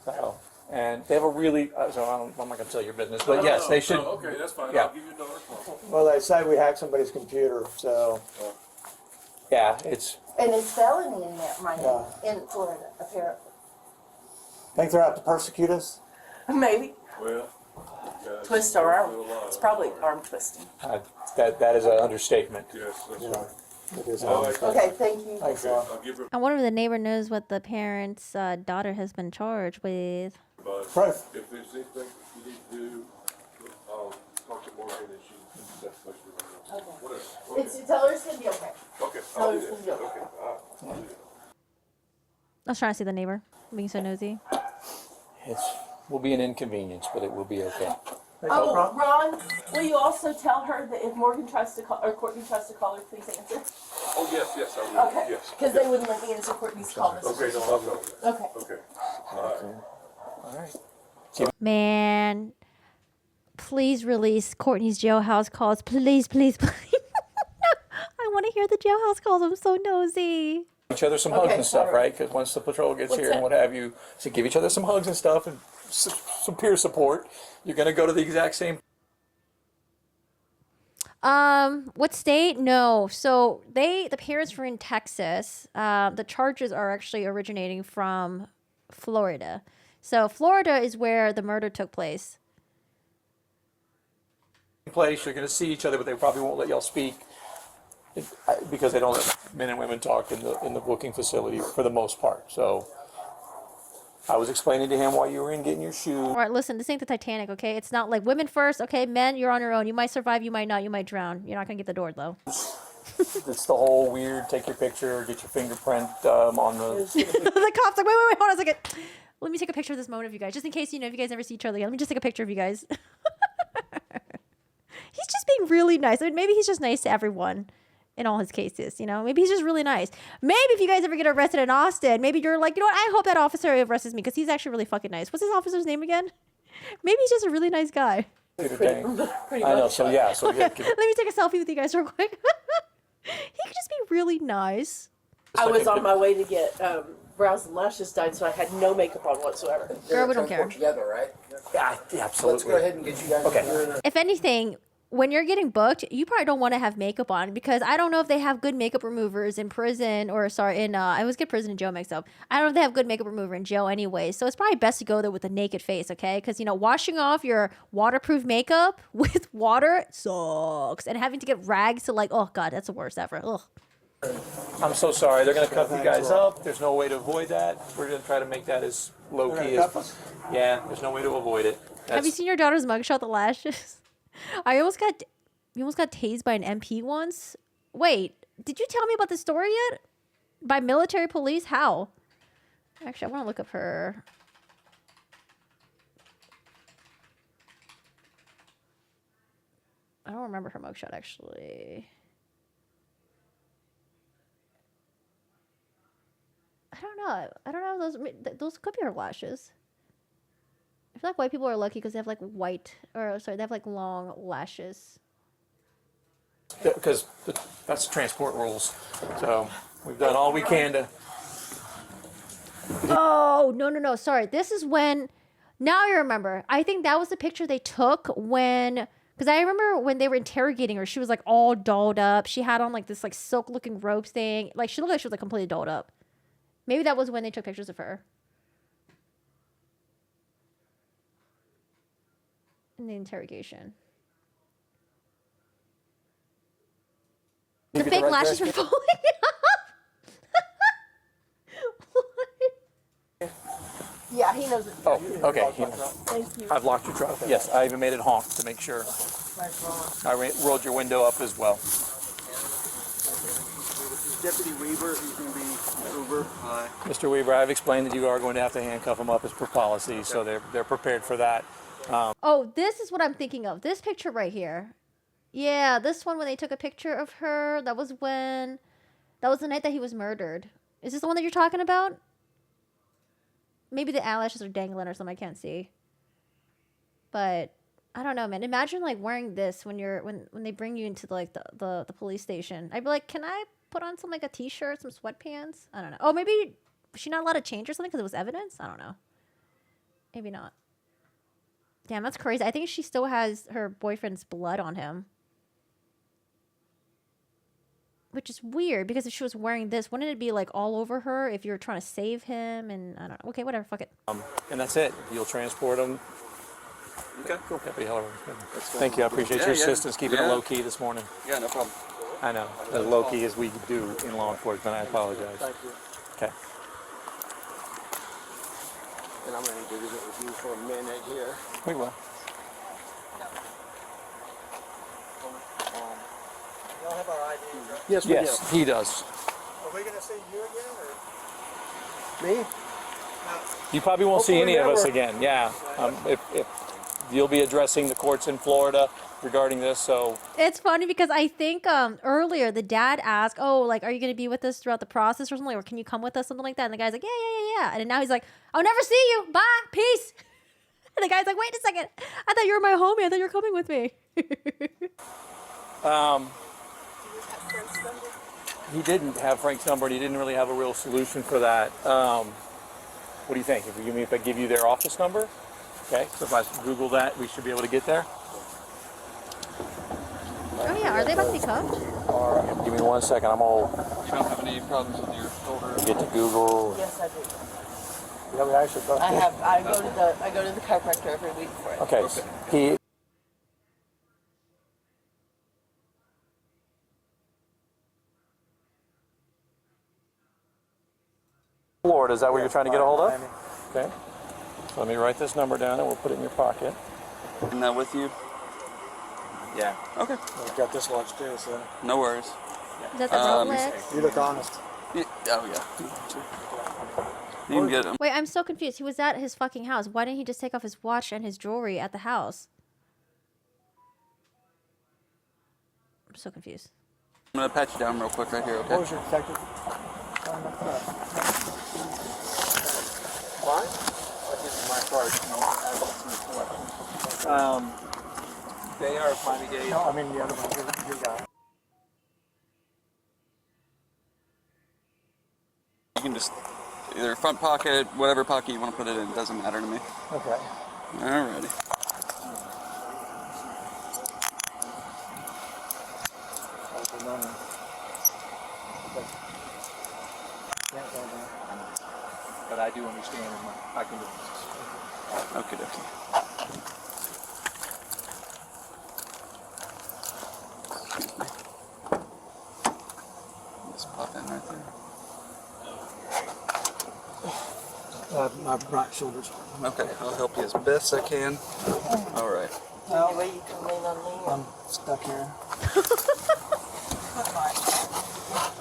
So, and they have a really. So I'm not going to tell your business, but yes, they should. Oh, okay, that's fine. Yeah. I'll give your daughter a call. Well, they say we hacked somebody's computer, so Yeah, it's. And it's felony in that right now, in Florida, apparently. think they're out to persecute us. Maybe. Well. Twist our arm. It's probably arm twisting. That is an understatement. Yes, that's You right. know, it is. Okay, thank you. Thanks, Ron. I'll give her I wonder if the neighbor knows what the parent's daughter has been charged with. but Proof. if there's anything you need to do, I'll talk to Morgan and she that's supposed to be whatever. Okay. Tell her it's gonna be okay. Okay, Tell I'll her do it's that. gonna be okay. Okay, all right. I'll do that. I was trying to see the neighbor being so nosy. It will be an inconvenience, but it will be okay. Oh, Ron, will you also tell her that if Morgan tries to call, or Courtney tries to call her, please answer? Oh, yes, I will. Okay, Yes. because they wouldn't let me answer Courtney's call this Okay, no, I'll tell her. Okay. Okay. All right. All right. Man, please release Courtney's jailhouse calls. Please, please, please. I want to hear the jailhouse calls. I'm so nosy. Each other some hugs Okay, and stuff, all right. right? Because once the patrol gets What's here and that? what have you, so give each other some hugs and stuff and some peer support. You're going to go to the exact same. What state? No. So the parents were in Texas. The charges are actually originating from Florida. So Florida is where the murder took place. Place you're going to see each other, but they probably won't let y'all speak because they don't let men and women talk in the booking facility for the most part. So I was explaining to him why you were in getting your shoes. All right, listen, this ain't the Titanic, okay? It's not like women first, okay? Men, you're on your own. You might survive, you might not, you might drown. You're not gonna get the door though. It's the whole weird take your picture, get your fingerprint on the. The cop's like, wait, hold on a second. Let me take a picture of this moment of you guys, just in case if you guys never see each other again. Let me just take a picture of you guys. He's just being really nice. I mean, maybe he's just nice to everyone in all his cases, Maybe he's just really nice. Maybe if you guys ever get arrested in Austin, maybe you're like, I hope that officer arrests me because he's actually really fucking nice. What's his officer's name again? Maybe he's just a really nice guy. Pretty I know. So yeah. So yeah. Let me take a selfie with you guys real quick. He could just be really nice. I was on my way to get brows and lashes done, so I had no makeup on whatsoever. Girl, we don't care. Together, right? Yeah, absolutely. Let's go ahead and get you guys. Okay. If anything, when you're getting booked, you probably don't want to have makeup on because I don't know if they have good makeup removers in prison I always get prison and jail mixed up. I don't know if they have good makeup remover in jail anyway. So it's probably best to go there with a naked face, okay? Because, washing off your waterproof makeup with water sucks. And having to get rags to oh God, that's the worst ever. Ugh. I'm so sorry. They're going to cuff you guys up. There's no way to avoid that. We're going to try to make that as low key as possible. Yeah, there's no way to avoid it. Have you seen your daughter's mugshot, the lashes? You almost got tased by an MP once. Wait, did you tell me about the story yet? By military police? How? Actually, I want to look up her. I don't remember her mugshot actually. I don't know. Those could be her lashes. I feel like white people are lucky because they have they have long lashes. Because that's transport rules. So we've done all we can to. Oh, no. Sorry. This is when. Now I remember. I think that was the picture they took when. Because I remember when they were interrogating her, she was all dolled up. She had on this silk looking ropes thing. She looked like she was completely dolled up. Maybe that was when they took pictures of her. In the interrogation. The fake lashes were falling off. Yeah, he knows it. Oh, okay. Thank you. I've locked your truck. Yes, I even made it honk to make sure. I rolled your window up as well. Deputy Weaver, he's going to be Uber. Mr. Weaver, I've explained that you are going to have to handcuff him up as per policy, so they're prepared for that. Oh, this is what I'm thinking of. This picture right here. Yeah, this one when they took a picture of her. That was the night that he was murdered. Is this the one that you're talking about? Maybe the eyelashes are dangling or something. I can't see. But I don't know, man. Imagine wearing this when they bring you into the police station. I'd be like, can I put on some a t-shirt, some sweatpants? I don't know. Oh, maybe was she not allowed to change or something because it was evidence? I don't know. Maybe not. Damn, that's crazy. I think she still has her boyfriend's blood on him. Which is weird because if she was wearing this, wouldn't it be all over her if you were trying to save him? And I don't know. Okay, whatever. Fuck it. And that's it. You'll transport him. Okay. Cool. Thank you. I appreciate your assistance keeping it low key this morning. Yeah, no problem. I know. As low key as we do in law enforcement. I apologize. Thank you. Okay. And I'm going to visit with you for a minute here. We will. Y'all have our IDs, right? Yes, we Yes, he does. Are we gonna see you again, or? do. Me? You probably won't see any of us never. again. Yeah. If you'll be addressing the courts in Florida regarding this, so. It's funny because I think earlier the dad asked, "Oh, are you going to be with us throughout the process or something? Or can you come with us, something like that?" And the guy's like, "Yeah." And now he's like, "I'll never see you. Bye. Peace." And the guy's like, wait a second. I thought you were my homie. I thought you were coming with me. He didn't have Frank's number, and he didn't really have a real solution for that. What do you think? If I give you their office number? Okay, so if I Google that, we should be able to get there. Oh yeah, are they about to be cuffed? All right, give me 1 second. I'm all. You don't have any problems with your shoulder? Get to Google. Yes, I do. Yeah, we actually both I did. have. I go to the chiropractor every week for it. Okay, he. Florida, is that what you're trying to get a hold of? Okay. So let me write this number down and we'll put it in your pocket. Isn't that with you? Yeah. Okay. I've got this watch too, so. No worries. Is that the Rolex? You look honest. Yeah, oh yeah. You can get him. Wait, I'm so confused. He was at his fucking house. Why didn't he just take off his watch and his jewelry at the house? I'm so confused. I'm gonna pat you down real quick right here, okay? What was your detective? Why? This is my card. They are Miami-Dade. No, I mean the other one. Your guy. You can just either front pocket, whatever pocket you want to put it in. Doesn't matter to me. Okay. Alrighty. But I do understand. I can. Okay, okay. Just pop in right there. My right shoulder's. Okay, I'll help you as best I can. All right. No way you can lean on me. I'm stuck here.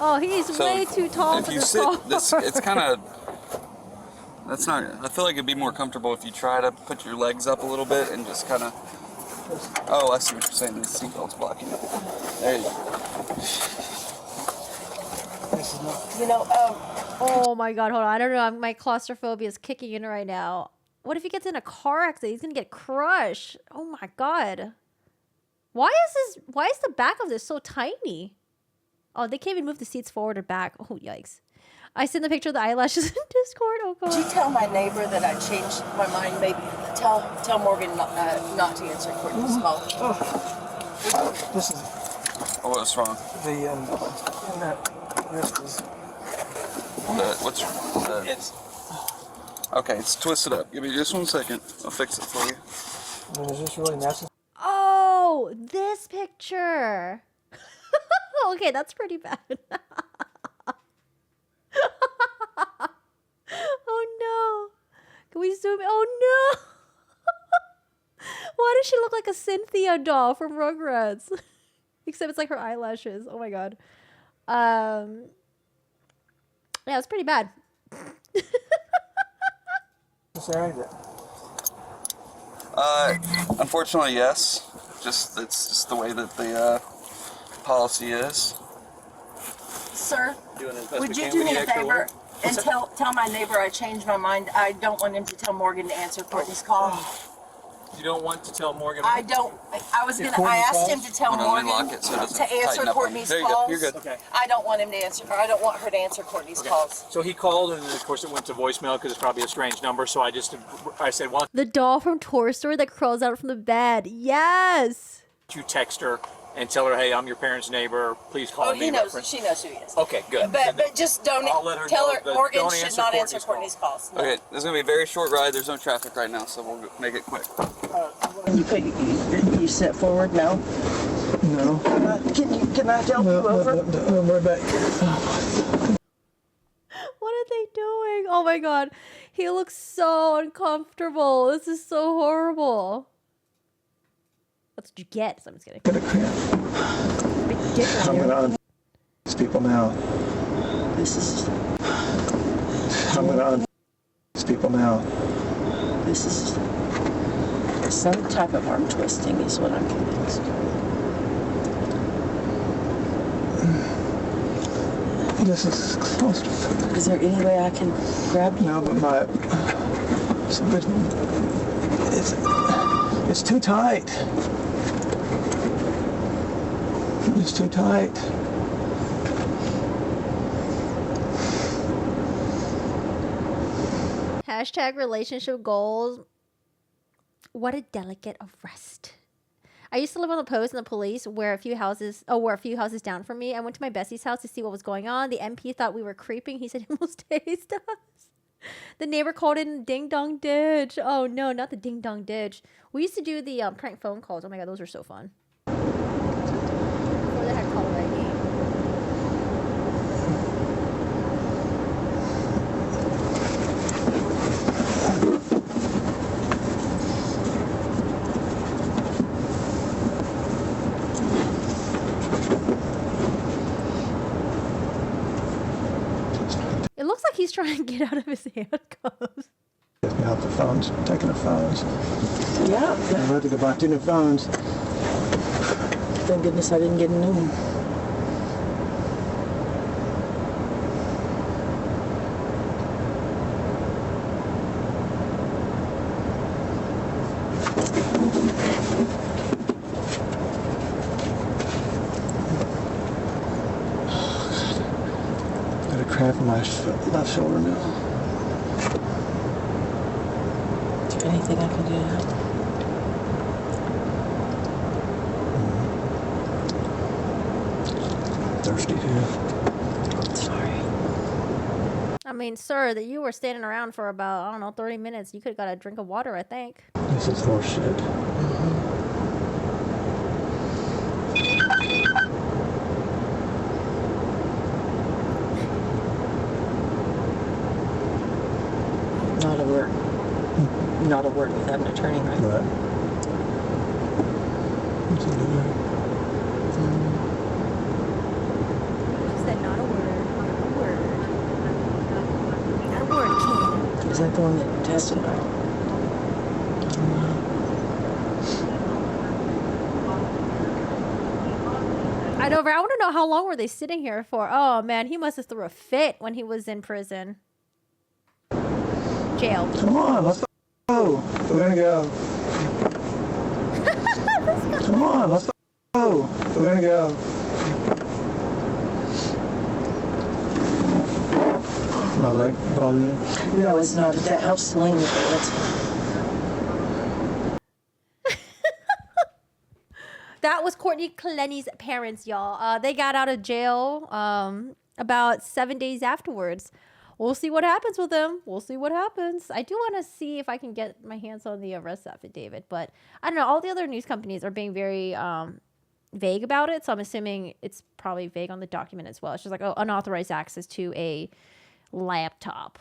Oh, he's way too tall if for you this sit, call. it's kind of. That's not. I feel like it'd be more comfortable if you try to put your legs up a little bit and just kind of. Oh, I see what you're saying. The seatbelt's blocking it. There you go. You know, Oh my god, hold on. I don't know. My claustrophobia is kicking in right now. What if he gets in a car accident? He's gonna get crushed. Oh my god. Why is the back of this so tiny? Oh, they can't even move the seats forward or back. Oh, yikes. I sent the picture of the eyelashes in Discord. Oh god. did you tell my neighbor that I changed my mind? Maybe tell Morgan not to answer Courtney's call. This is Oh, what's wrong? the in that wrist is. What's It's. Okay, it's twisted up. Give me just 1 second. I'll fix it for you. Is this really necessary? Oh, this picture. Okay, that's pretty bad. Oh no. Can we zoom in? Oh no. Why does she look like a Cynthia doll from Rugrats? Except it's like her eyelashes. Oh my god. Yeah, it's pretty bad. Unfortunately, yes. It's just the way that the policy is. Sir, would you do me a favor and tell my neighbor I changed my mind? I don't want him to tell Morgan to answer Courtney's call. You don't want to tell Morgan? I don't. I asked him to tell Morgan it so it doesn't to answer tighten up on you. Courtney's There you go. calls. You're good. Okay. I don't want him to answer, or I don't want her to answer Courtney's calls. So he called, and then of course it went to voicemail because it's probably a strange number. So I said, why The doll from Toy Story that crawls out from the bed. Yes. don't you text her and tell her, hey, I'm your parents' neighbor. Please call Oh, me. he knows. reference." She knows who he is. Okay, good. But just don't I'll let her tell know her that Morgan don't should answer not answer Courtney's Courtney's calls. No. Okay, this is gonna be a very short ride. There's no traffic right now, so we'll make it quick. You sit forward now. No. Can I help you over? No, we're back. What are they doing? Oh my god. He looks so uncomfortable. This is so horrible. That's what you get. So I'm just kidding. Get a cramp. Big dick right I'm here. gonna these people now. I'm gonna these people now. This is some type of arm twisting is what I'm convinced. This is claustrophobic. Is there any way I can grab you? No, but It's too tight. It's too tight. Hashtag relationship goals. What a delicate arrest. I used to live on the post, and the police were a few houses down from me. I went to my bestie's house to see what was going on. The MP thought we were creeping. He said he almost tased us. The neighbor called in ding dong ditch. Oh no, not the ding dong ditch. We used to do the prank phone calls. Oh my god, those were so fun. Before they had caller ID. It looks like he's trying to get out of his handcuffs. Get me off the phones. Taking the phones. Yeah. I'm about to go buy 2 new phones. Thank goodness I didn't get a new one. Got a cramp in my left shoulder now. Is there anything I can do now? Thirsty too. Sorry. I mean, sir, that you were standing around for about, I don't know, 30 minutes. You could have got a drink of water, I think. This is horse shit. Not a word. Not a word without an attorney, right? Right. What's he doing? She said not a word, not a word. Not a word, kid. Is that the one that testified? I know, but I want to know how long were they sitting here for? Oh man, he must have threw a fit when he was in prison. Jail. Come on, let's go. We're gonna go. Come on, let's go. We're gonna go. My leg bothering you? No, it's not. That helps sling me. That's That was Courtney Clenney's parents, y'all. They got out of jail about 7 days afterwards. We'll see what happens with them. We'll see what happens. I do want to see if I can get my hands on the arrest affidavit, but I don't know. All the other news companies are being very vague about it, so I'm assuming it's probably vague on the document as well. It's just like, oh, unauthorized access to a laptop.